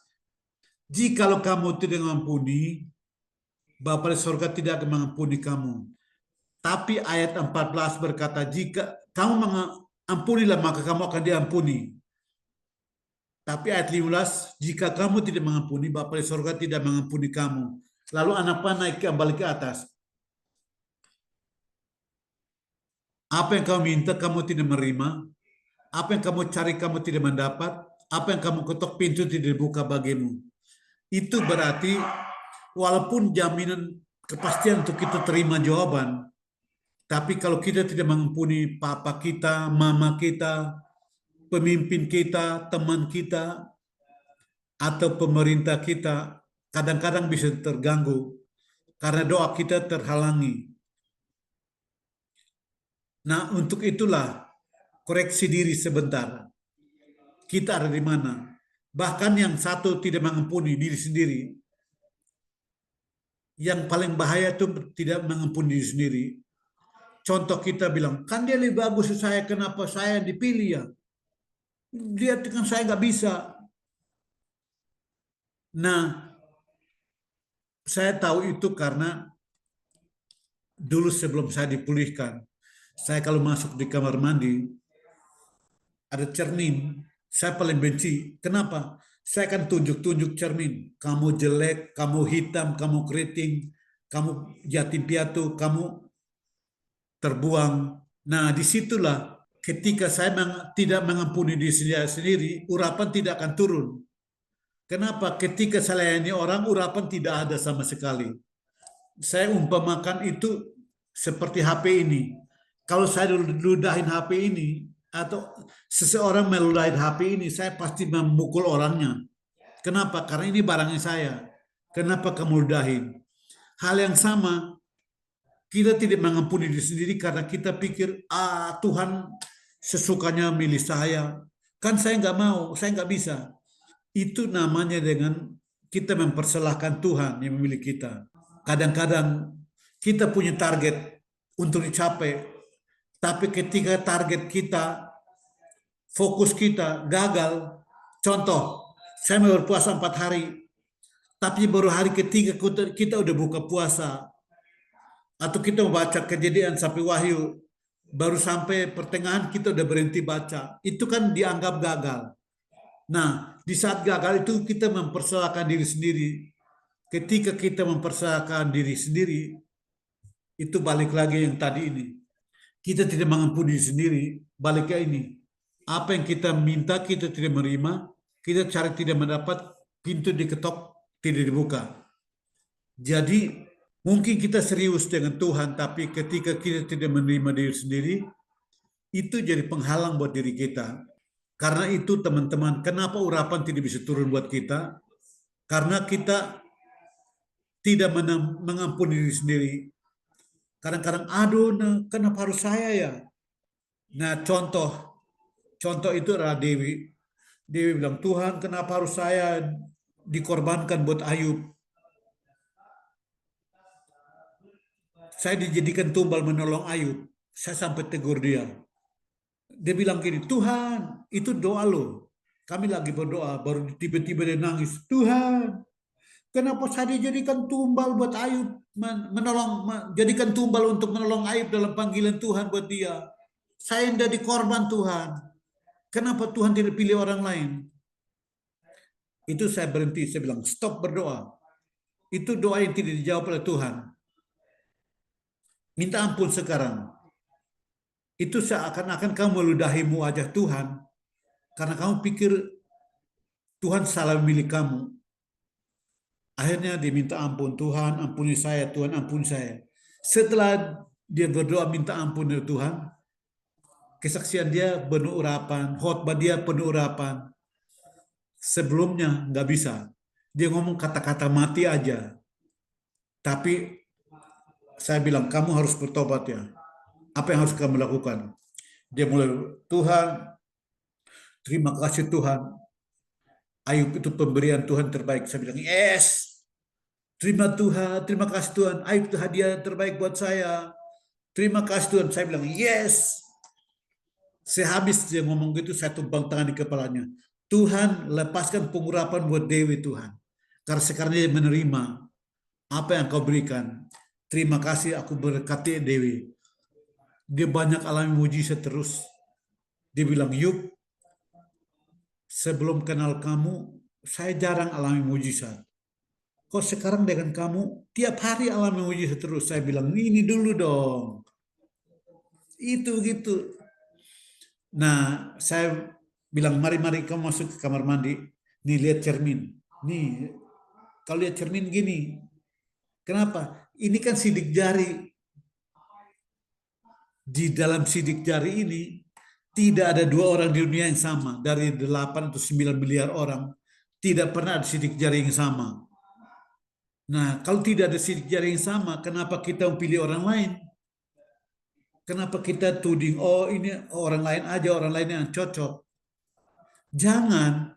Speaker 2: Jikalau kamu tidak mengampuni, Bapa di surga tidak akan mengampuni kamu. Tapi ayat 14 berkata, jika kamu mengampunilah maka kamu akan diampuni. Tapi ayat 15, jika kamu tidak mengampuni, Bapa di surga tidak mengampuni kamu. Lalu anak panah naik kembali ke atas. Apa yang kamu minta, kamu tidak menerima. Apa yang kamu cari, kamu tidak mendapat. Apa yang kamu ketok pintu tidak dibuka bagimu. Itu berarti walaupun jaminan kepastian untuk kita terima jawaban, tapi kalau kita tidak mengampuni papa kita, mama kita, pemimpin kita, teman kita, atau pemerintah kita, kadang-kadang bisa terganggu karena doa kita terhalangi. Nah, untuk itulah koreksi diri sebentar. Kita ada di mana? Bahkan yang satu tidak mengampuni diri sendiri. Yang paling bahaya itu tidak mengampuni diri sendiri. Contoh kita bilang, kan dia lebih bagus dari saya, kenapa saya yang dipilih ya? Dia kan saya nggak bisa. Nah, saya tahu itu karena dulu sebelum saya dipulihkan, saya kalau masuk di kamar mandi, ada cermin, saya paling benci. Kenapa? Saya akan tunjuk-tunjuk cermin. Kamu jelek, kamu hitam, kamu keriting, kamu yatim piatu, kamu terbuang. Nah, disitulah ketika saya tidak mengampuni diri saya sendiri, urapan tidak akan turun. Kenapa? Ketika saya layani orang, urapan tidak ada sama sekali. Saya umpamakan itu seperti HP ini. Kalau saya ludahin HP ini, atau seseorang meludahin HP ini, saya pasti memukul orangnya. Kenapa? Karena ini barangnya saya. Kenapa kamu ludahin? Hal yang sama, kita tidak mengampuni diri sendiri karena kita pikir, Tuhan sesukanya milih saya. Kan saya nggak mau, saya nggak bisa. Itu namanya dengan kita mempersalahkan Tuhan yang memilih kita. Kadang-kadang kita punya target untuk dicapai, tapi ketika target kita, fokus kita gagal, contoh, saya mau berpuasa 4 hari, tapi baru hari ketiga kita udah buka puasa, atau kita membaca Kejadian sampai Wahyu, baru sampai pertengahan kita udah berhenti baca, itu kan dianggap gagal. Nah, di saat gagal itu kita mempersalahkan diri sendiri. Ketika kita mempersalahkan diri sendiri, itu balik lagi yang tadi ini. Kita tidak mengampuni diri sendiri, balik ke ini. Apa yang kita minta kita tidak menerima, kita cari tidak mendapat, pintu diketok tidak dibuka. Jadi mungkin kita serius dengan Tuhan, tapi ketika kita tidak menerima diri sendiri, itu jadi penghalang buat diri kita. Karena itu teman-teman, kenapa urapan tidak bisa turun buat kita? Karena kita tidak mengampuni diri sendiri. Kadang-kadang, aduh, kenapa harus saya ya? Nah, contoh itu adalah Dewi. Dewi bilang, Tuhan, kenapa harus saya dikorbankan buat Ayub? Saya dijadikan tumbal menolong Ayub. Saya sampai tegur dia. Dia bilang gini, Tuhan, itu doa lo. Kami lagi berdoa, baru tiba-tiba dia nangis. Tuhan, kenapa saya dijadikan tumbal buat Ayub? Jadikan tumbal untuk menolong Ayub dalam panggilan Tuhan buat dia. Saya yang jadi korban Tuhan. Kenapa Tuhan tidak pilih orang lain? Itu saya berhenti, saya bilang, stop berdoa. Itu doa yang tidak dijawab oleh Tuhan. Minta ampun sekarang. Itu seakan-akan kamu meludahi wajah Tuhan karena kamu pikir Tuhan salah memilih kamu. Akhirnya dia minta ampun, Tuhan ampuni saya, Tuhan ampuni saya. Setelah dia berdoa minta ampun dari Tuhan, kesaksian dia penuh urapan, khotbah dia penuh urapan. Sebelumnya nggak bisa. Dia ngomong kata-kata mati aja. Tapi saya bilang, kamu harus bertobat ya. Apa yang harus kamu lakukan? Dia mulai, Tuhan, terima kasih Tuhan. Ayub itu pemberian Tuhan terbaik. Saya bilang, yes. Terima Tuhan, terima kasih Tuhan. Ayub itu hadiah terbaik buat saya. Terima kasih Tuhan. Saya bilang, yes. Sehabis dia ngomong gitu, saya tumpang tangan di kepalanya. Tuhan, lepaskan pengurapan buat Dewi Tuhan. Karena sekarang dia menerima apa yang kau berikan. Terima kasih, aku berkati Dewi. Dia banyak alami mujizat terus. Dia bilang, Yuk, sebelum kenal kamu, saya jarang alami mujizat. Kok sekarang dengan kamu, tiap hari alami mujizat terus. Saya bilang, ini dulu dong. Itu gitu. Nah, saya bilang, mari kamu masuk ke kamar mandi. Nih, lihat cermin. Nih, kalau lihat cermin gini. Kenapa? Ini kan sidik jari. Di dalam sidik jari ini, tidak ada dua orang di dunia yang sama. Dari 8 atau 9 miliar orang, tidak pernah ada sidik jari yang sama. Nah, kalau tidak ada sidik jari yang sama, kenapa kita memilih orang lain? Kenapa kita tuding, oh ini orang lain aja, orang lain yang cocok. Jangan,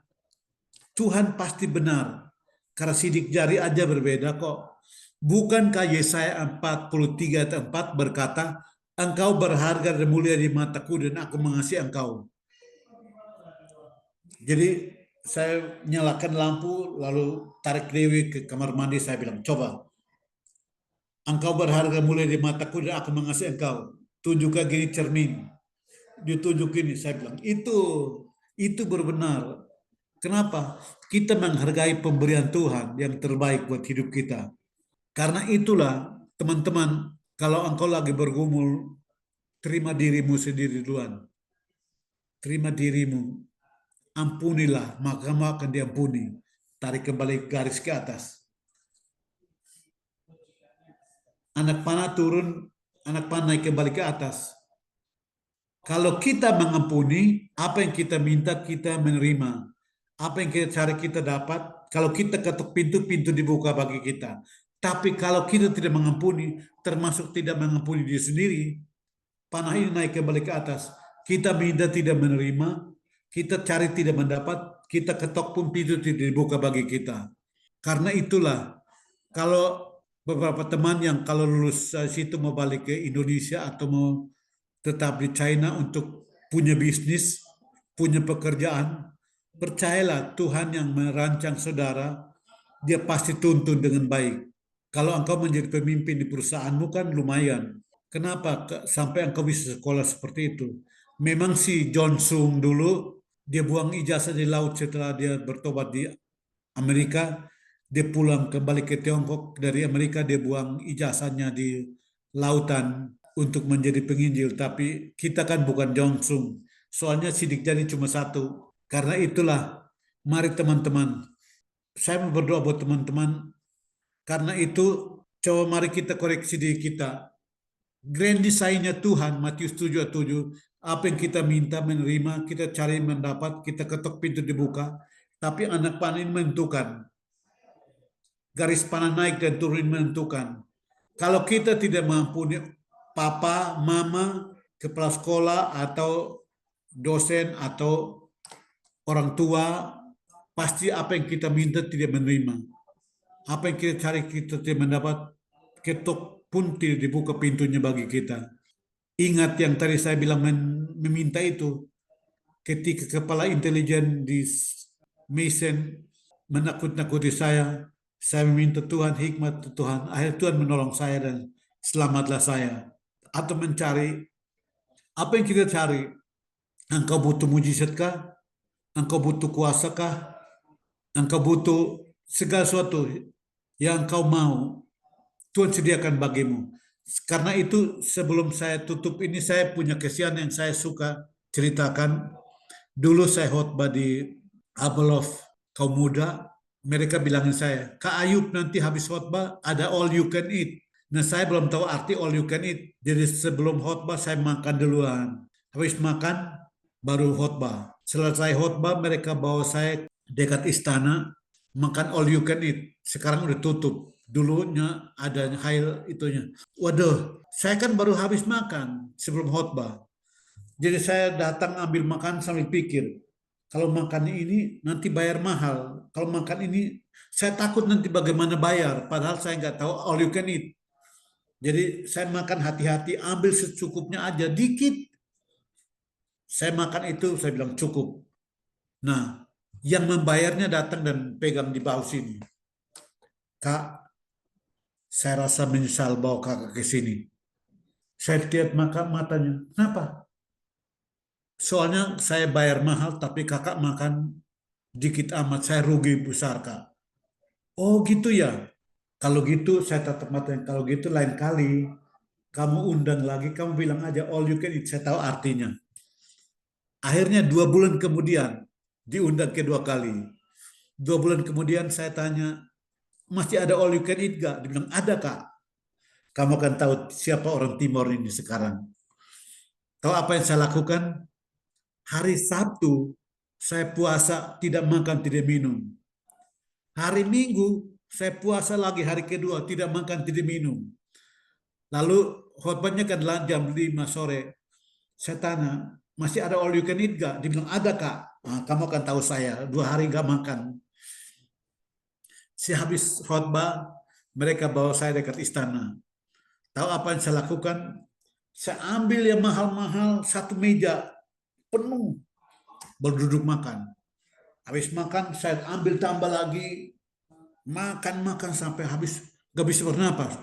Speaker 2: Tuhan pasti benar. Karena sidik jari aja berbeda kok. Bukankah Yesaya 43 ayat 4 berkata, Engkau berharga dan mulia di mataku dan aku mengasihi engkau. Jadi saya nyalakan lampu, lalu tarik Dewi ke kamar mandi, saya bilang, coba, engkau berharga mulia di mataku dan aku mengasihi engkau. Tunjukkan gini cermin. Ditunjuk ini, saya bilang, itu benar. Kenapa? Kita menghargai pemberian Tuhan yang terbaik buat hidup kita. Karena itulah, teman-teman, kalau engkau lagi bergumul, terima dirimu sendiri duluan. Terima dirimu. Ampunilah, maka kamu akan diampuni. Tarik kembali garis ke atas. Anak panah turun, anak panah naik kembali ke atas. Kalau kita mengampuni, apa yang kita minta kita menerima. Apa yang kita cari kita dapat. Kalau kita ketuk pintu, pintu dibuka bagi kita. Tapi kalau kita tidak mengampuni, termasuk tidak mengampuni diri sendiri, panah ini naik kembali ke atas. Kita minta tidak menerima, kita cari tidak mendapat, kita ketok pun pintu tidak dibuka bagi kita. Karena itulah, kalau beberapa teman yang kalau lulus situ mau balik ke Indonesia atau mau tetap di China untuk punya bisnis, punya pekerjaan, percayalah Tuhan yang merancang saudara, dia pasti tuntun dengan baik. Kalau engkau menjadi pemimpin di perusahaanmu kan lumayan. Kenapa sampai engkau bisa sekolah seperti itu? Memang si John Sung dulu, dia buang ijazah di laut setelah dia bertobat di Amerika. Dia pulang kembali ke Tiongkok, dari Amerika dia buang ijazahnya di lautan untuk menjadi penginjil. Tapi kita kan bukan John Sung. Soalnya sidik jari cuma satu. Karena itulah, mari teman-teman, saya mau berdoa buat teman-teman. Karena itu, coba mari kita koreksi diri kita. Grand design-nya Tuhan, Matius 7 ayat 7, apa yang kita minta menerima, kita cari mendapat, kita ketok pintu dibuka. Tapi anak panah ini menentukan. Garis panah naik dan turun menentukan. Kalau kita tidak mengampuni papa, mama, kepala sekolah, atau dosen, atau orang tua, pasti apa yang kita minta tidak menerima. Apa yang kita cari kita tidak mendapat, ketuk pun tidak dibuka pintunya bagi kita. Ingat yang tadi saya bilang meminta itu, ketika kepala intelijen di Mason menakut-nakuti saya meminta Tuhan hikmat Tuhan, akhirnya Tuhan menolong saya dan selamatlah saya. Atau mencari, apa yang kita cari? Engkau butuh mujizat kah? Engkau butuh kuasa kah? Engkau butuh segala sesuatu. yang kau mau, Tuhan sediakan bagimu. Karena itu sebelum saya tutup ini, saya punya kesian yang saya suka ceritakan. Dulu saya khotbah di Abelov kaum muda, mereka bilangin saya, Kak Ayub nanti habis khotbah ada all you can eat. Nah saya belum tahu arti all you can eat. Jadi sebelum khotbah saya makan duluan. Habis makan baru khotbah. Selesai khotbah mereka bawa saya dekat istana makan all you can eat. Sekarang udah tutup. Dulunya ada hail itunya. Waduh, saya kan baru habis makan sebelum khotbah. Jadi saya datang ambil makan sambil pikir, kalau makan ini nanti bayar mahal. Kalau makan ini saya takut nanti bagaimana bayar. Padahal saya nggak tahu all you can eat. Jadi saya makan hati-hati, ambil secukupnya aja, dikit. Saya makan itu, saya bilang cukup. Nah, yang membayarnya datang dan pegang di bawah sini. Kak, saya rasa menyesal bawa kakak ke sini. Saya lihat matanya. Kenapa? Soalnya saya bayar mahal, tapi kakak makan dikit amat. Saya rugi besar, Kak. Oh gitu ya. Kalau gitu saya tetap matakan. Kalau gitu lain kali kamu undang lagi, kamu bilang aja all you can eat. Saya tahu artinya. Akhirnya 2 bulan kemudian diundang kedua kali. 2 bulan kemudian saya tanya, masih ada all you can eat gak? Dia bilang, ada Kak. Kamu akan tahu siapa orang Timor ini sekarang. Tahu apa yang saya lakukan? Hari Sabtu saya puasa, tidak makan, tidak minum. Hari Minggu saya puasa lagi hari kedua, tidak makan, tidak minum. Lalu khotbahnya kan jam 5 sore. Saya tanya, masih ada all you can eat gak? Dia bilang, ada Kak. Nah, kamu akan tahu saya, 2 hari gak makan. Sehabis khotbah, mereka bawa saya dekat istana. Tahu apa yang saya lakukan? Saya ambil yang mahal-mahal, satu meja penuh, berduduk makan. Habis makan, saya ambil tambah lagi, makan-makan sampai habis, gak bisa bernapas.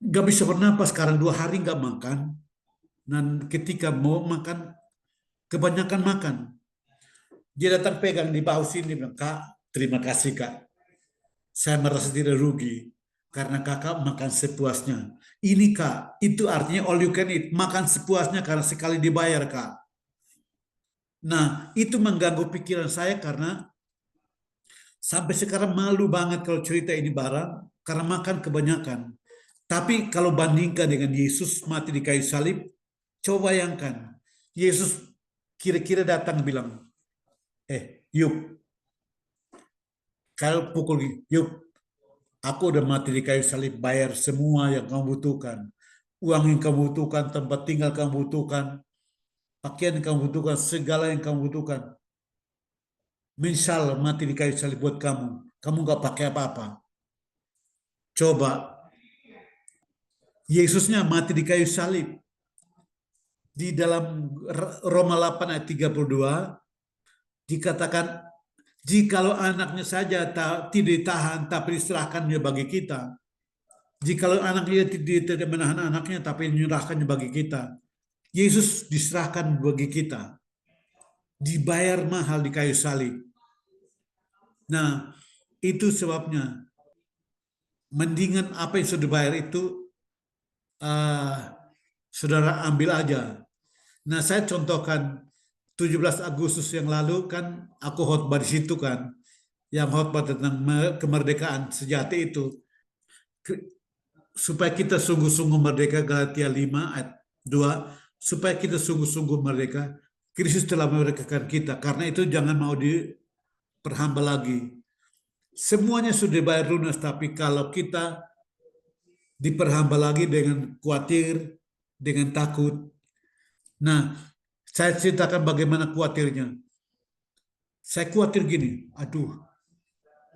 Speaker 2: Gak bisa bernapas sekarang 2 hari gak makan. Dan ketika mau makan, kebanyakan makan. Dia datang pegang di bahu sini, bilang, Kak, terima kasih Kak. Saya merasa tidak rugi karena kakak makan sepuasnya. Ini Kak, itu artinya all you can eat. Makan sepuasnya karena sekali dibayar Kak. Nah, itu mengganggu pikiran saya karena sampai sekarang malu banget kalau cerita ini barang karena makan kebanyakan. Tapi kalau bandingkan dengan Yesus mati di kayu salib, coba bayangkan. Yesus kira-kira datang bilang, yuk, kalau pukul, yuk, aku udah mati di kayu salib, bayar semua yang kamu butuhkan. Uang yang kamu butuhkan, tempat tinggal kamu butuhkan, pakaian yang kamu butuhkan, segala yang kamu butuhkan. Misal mati di kayu salib buat kamu, kamu gak pakai apa-apa. Coba, Yesusnya mati di kayu salib. Di dalam Roma 8 ayat 32, dikatakan, jikalau anaknya saja tidak ditahan, tapi diserahkannya bagi kita. Jikalau anaknya tidak menahan anaknya, tapi menyerahkannya bagi kita. Yesus diserahkan bagi kita. Dibayar mahal di kayu salib. Nah, itu sebabnya. Mendingan apa yang sudah dibayar itu, saudara ambil aja. Nah, saya contohkan 17 Agustus yang lalu kan aku khotbah di situ kan. Yang khotbah tentang kemerdekaan sejati itu. Supaya kita sungguh-sungguh merdeka, Galatia 5 ayat 2, supaya kita sungguh-sungguh merdeka, Kristus telah memerdekakan kita. Karena itu jangan mau diperhamba lagi. Semuanya sudah dibayar lunas, tapi kalau kita diperhamba lagi dengan khawatir, dengan takut. Nah, saya ceritakan bagaimana khawatirnya. Saya khawatir gini, aduh,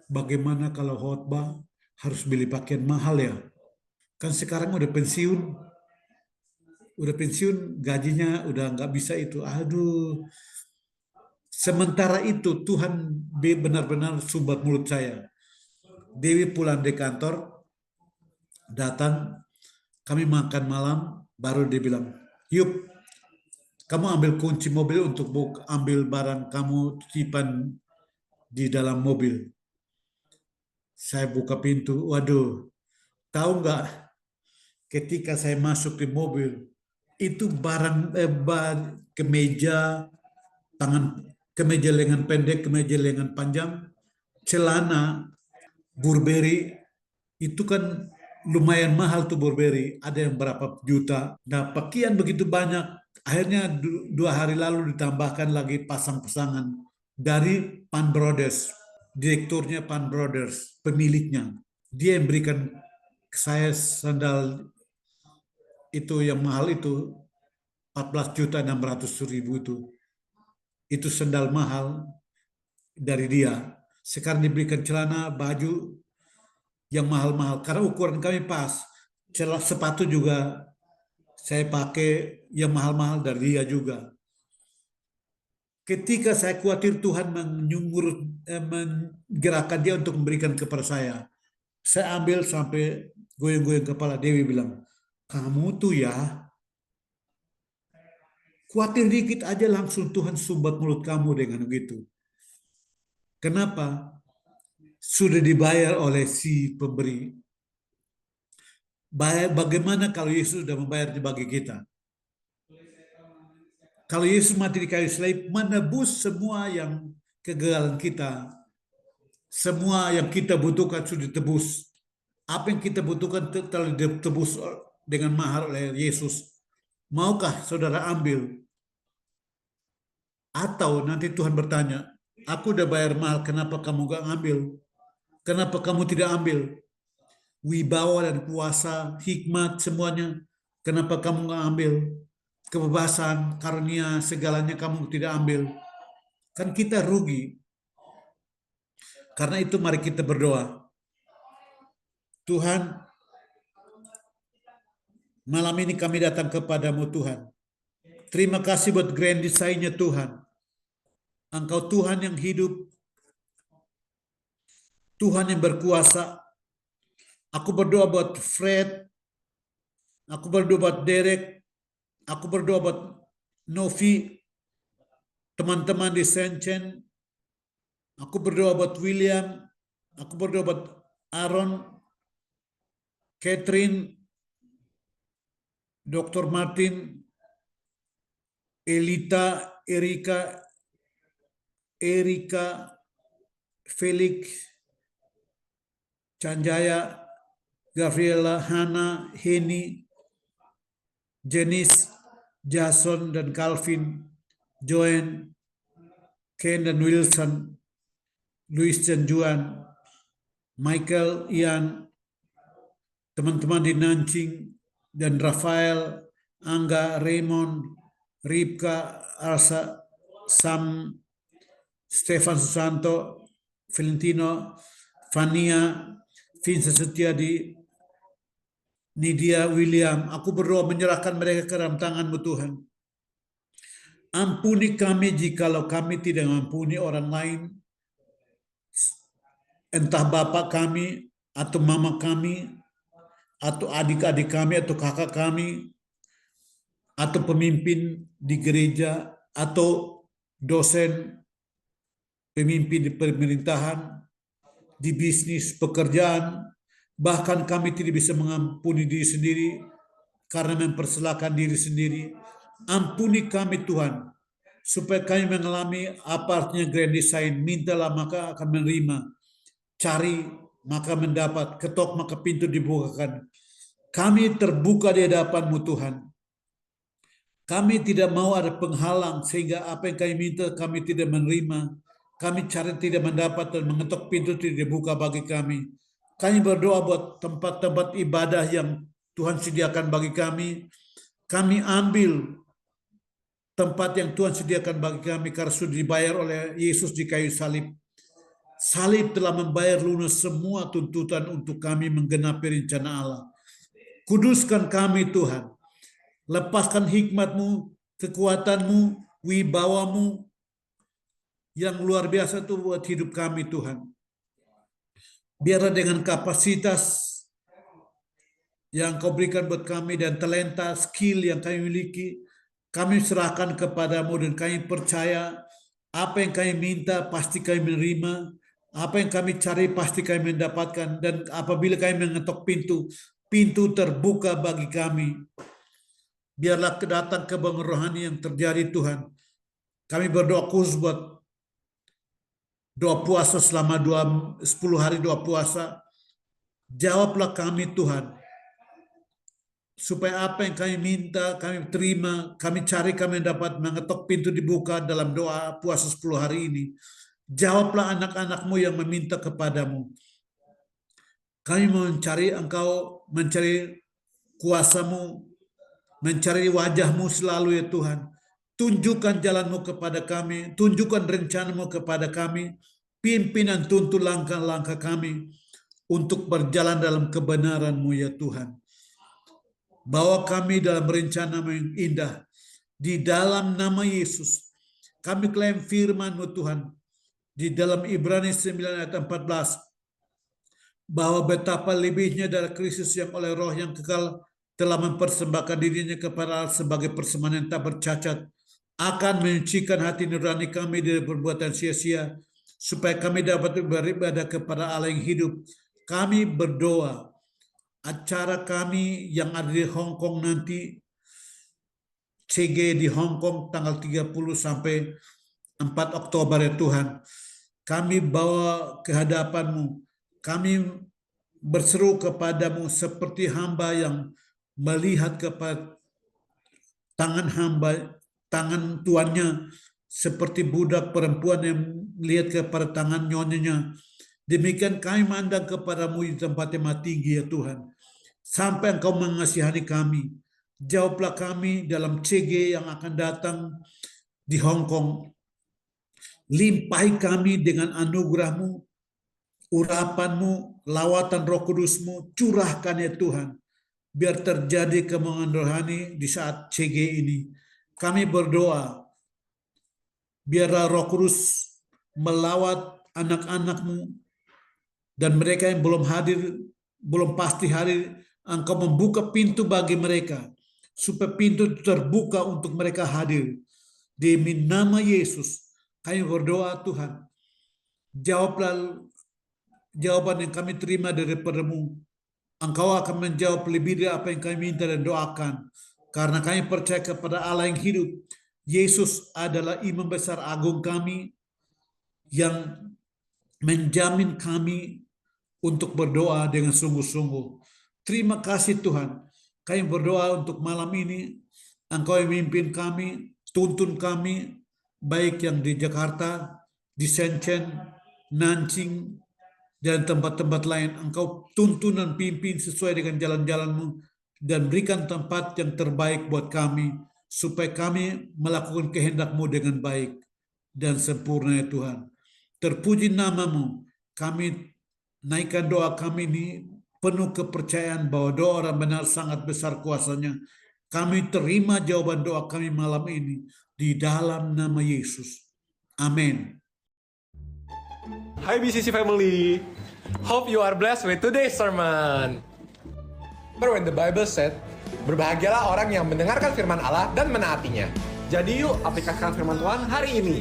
Speaker 2: bagaimana kalau khotbah harus beli pakaian mahal ya? Kan sekarang udah pensiun gajinya udah nggak bisa itu. Aduh, sementara itu Tuhan benar-benar sumbat mulut saya. Dewi pulang dari kantor, datang, kami makan malam, baru dia bilang, yuk, kamu ambil kunci mobil untuk ambil barang kamu titipan di dalam mobil. Saya buka pintu, waduh, tahu nggak? Ketika saya masuk di mobil, itu barang kemeja kemeja lengan pendek, kemeja lengan panjang, celana Burberry itu kan lumayan mahal tuh Burberry, ada yang berapa juta. Nah, pakaian begitu banyak. Akhirnya 2 hari lalu ditambahkan lagi pasang pesangan dari Pan Brothers, direkturnya Pan Brothers, pemiliknya. Dia yang berikan saya sandal itu yang mahal itu 14.600.000 itu. Itu sandal mahal dari dia. Sekarang diberikan celana, baju yang mahal-mahal karena ukuran kami pas. Sepatu juga saya pakai yang mahal-mahal dari dia juga. Ketika saya khawatir Tuhan menggerakkan dia untuk memberikan kepada saya ambil sampai goyang-goyang kepala. Dewi bilang, kamu tuh ya, khawatir dikit aja langsung Tuhan sumbat mulut kamu dengan begitu. Kenapa? Sudah dibayar oleh si pemberi. Bagaimana kalau Yesus sudah membayar bagi kita? Kalau Yesus mati di kayu salib, menebus semua yang kegagalan kita. Semua yang kita butuhkan sudah ditebus. Apa yang kita butuhkan telah ditebus dengan mahal oleh Yesus. Maukah saudara ambil? Atau nanti Tuhan bertanya, aku udah bayar mahal, kenapa kamu gak ambil? Kenapa kamu tidak ambil? Wibawa dan kuasa, hikmat, semuanya. Kenapa kamu gak ambil? Kebebasan, karunia, segalanya kamu tidak ambil. Kan kita rugi. Karena itu mari kita berdoa. Tuhan, malam ini kami datang kepadamu Tuhan. Terima kasih buat grand design-nya Tuhan. Engkau Tuhan yang hidup. Tuhan yang berkuasa. Aku berdoa buat Fred. Aku berdoa buat Derek. Aku berdoa buat Novi. Teman-teman di Senchen. Aku berdoa buat William. Aku berdoa buat Aaron. Catherine. Dr. Martin. Elita. Erika. Felix. Canjaya. Gabriela. Hana. Heni. Janice. Jason dan Calvin. Joanne. Ken dan Wilson. Luis dan Juan. Michael, Ian. Teman-teman di Nanjing. Dan Rafael. Angga, Raymond. Ripka, Arsa. Sam. Stefan Susanto. Valentino. Fania. Vincent Setiadi. Nidia, William. Aku berdoa menyerahkan mereka ke dalam tangan-Mu Tuhan. Ampuni kami jikalau kami tidak mengampuni orang lain. Entah bapak kami, atau mama kami, atau adik-adik kami, atau kakak kami, atau pemimpin di gereja, atau dosen, pemimpin di pemerintahan, di bisnis, pekerjaan. Bahkan kami tidak bisa mengampuni diri sendiri karena mempersalahkan diri sendiri. Ampuni kami Tuhan, supaya kami mengalami apa artinya grand design. Mintalah maka akan menerima. Cari maka mendapat. Ketok maka pintu dibukakan. Kami terbuka di hadapan-Mu Tuhan. Kami tidak mau ada penghalang sehingga apa yang kami minta kami tidak menerima. Kami cari tidak mendapat dan mengetok pintu tidak dibuka bagi kami. Kami berdoa buat tempat-tempat ibadah yang Tuhan sediakan bagi kami. Kami ambil tempat yang Tuhan sediakan bagi kami karena sudah dibayar oleh Yesus di kayu salib. Salib telah membayar lunas semua tuntutan untuk kami menggenapi rencana Allah. Kuduskan kami Tuhan. Lepaskan hikmat-Mu, kekuatan-Mu, wibawa-Mu yang luar biasa itu buat hidup kami Tuhan. Biarlah dengan kapasitas yang Kau berikan buat kami dan talenta, skill yang kami miliki, kami serahkan kepadamu dan kami percaya Apa yang kami minta pasti kami menerima. Apa yang kami cari pasti kami mendapatkan. Dan apabila kami mengetok pintu, pintu terbuka bagi kami. Biarlah kedatang kebangun rohani yang terjadi Tuhan. Kami berdoa khusus buat doa puasa selama 10 hari doa puasa. Jawablah kami Tuhan. Supaya apa yang kami minta, kami terima, kami cari, kami dapat mengetok pintu dibuka dalam doa puasa 10 hari ini. Jawablah anak-anak-Mu yang meminta kepadamu. Kami mencari Engkau, mencari kuasa-Mu, mencari wajah-Mu selalu ya Tuhan. Tunjukkan jalan-Mu kepada kami, tunjukkan rencana-Mu kepada kami, pimpin dan tuntun langkah-langkah kami untuk berjalan dalam kebenaran-Mu ya Tuhan. Bawa kami dalam rencana yang indah. Di dalam nama Yesus. Kami klaim firman-Mu Tuhan. Di dalam Ibrani 9 ayat 14. Bahwa betapa lebihnya dari Kristus yang oleh roh yang kekal telah mempersembahkan dirinya kepada Allah sebagai persembahan yang tak bercacat. Akan menyucikan hati nurani kami dari perbuatan sia-sia. Supaya kami dapat beribadah kepada Allah yang hidup. Kami berdoa. Acara kami yang ada di Hong Kong nanti, CG di Hong Kong tanggal 30 sampai 4 Oktober ya Tuhan. Kami bawa ke hadapan-Mu. Kami berseru kepadamu seperti hamba yang melihat kepada tangan hamba, tangan tuannya, seperti budak perempuan yang melihat kepada tangan nyonyanya. Demikian kami mandang kepadamu di tempat yang tinggi ya Tuhan. Sampai Engkau mengasihani kami. Jawablah kami dalam CG yang akan datang di Hong Kong. Limpahi kami dengan anugerah-Mu, urapan-Mu, lawatan Roh Kudus-Mu. Curahkan ya Tuhan. Biar terjadi kemenangan rohani di saat CG ini. Kami berdoa. Biarlah Roh Kudus melawat anak-anak-Mu dan mereka yang belum hadir, belum pasti hadir, Engkau membuka pintu bagi mereka, supaya pintu terbuka untuk mereka hadir. Demi nama Yesus, kami berdoa Tuhan. Jawablah jawaban yang kami terima daripada-Mu. Engkau akan menjawab lebih dari apa yang kami minta dan doakan. Karena kami percaya kepada Allah yang hidup. Yesus adalah imam besar agung kami yang menjamin kami untuk berdoa dengan sungguh-sungguh. Terima kasih Tuhan. Kami berdoa untuk malam ini. Engkau yang memimpin kami, tuntun kami, baik yang di Jakarta, di Shenzhen, Nanjing, dan tempat-tempat lain. Engkau tuntun dan pimpin sesuai dengan jalan-jalan-Mu, dan berikan tempat yang terbaik buat kami, supaya kami melakukan kehendak-Mu dengan baik dan sempurna ya Tuhan. Terpuji nama-Mu. Kami naikkan doa kami ini penuh kepercayaan bahwa doa orang benar sangat besar kuasanya. Kami terima jawaban doa kami malam ini di dalam nama Yesus. Amin.
Speaker 3: Hai BCC family, hope you are blessed with today's sermon. Remember when the Bible said, berbahagialah orang yang mendengarkan firman Allah dan menaatinya. Jadi yuk aplikasikan firman Tuhan hari ini.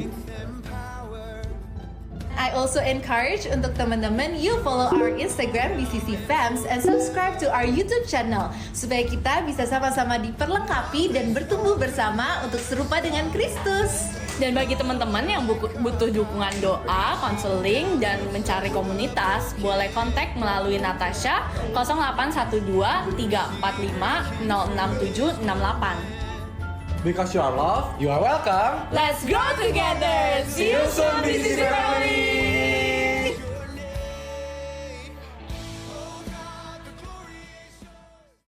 Speaker 4: I also encourage untuk teman-teman, you follow our Instagram BCC Fams and subscribe to our YouTube channel supaya kita bisa sama-sama diperlengkapi dan bertumbuh bersama untuk serupa dengan Kristus.
Speaker 5: Dan bagi teman-teman yang butuh dukungan doa, konseling, dan mencari komunitas, boleh kontak melalui Natasha 0812 345 06768.
Speaker 3: Because you are loved, you are welcome.
Speaker 5: Let's grow together. See you soon, BCC.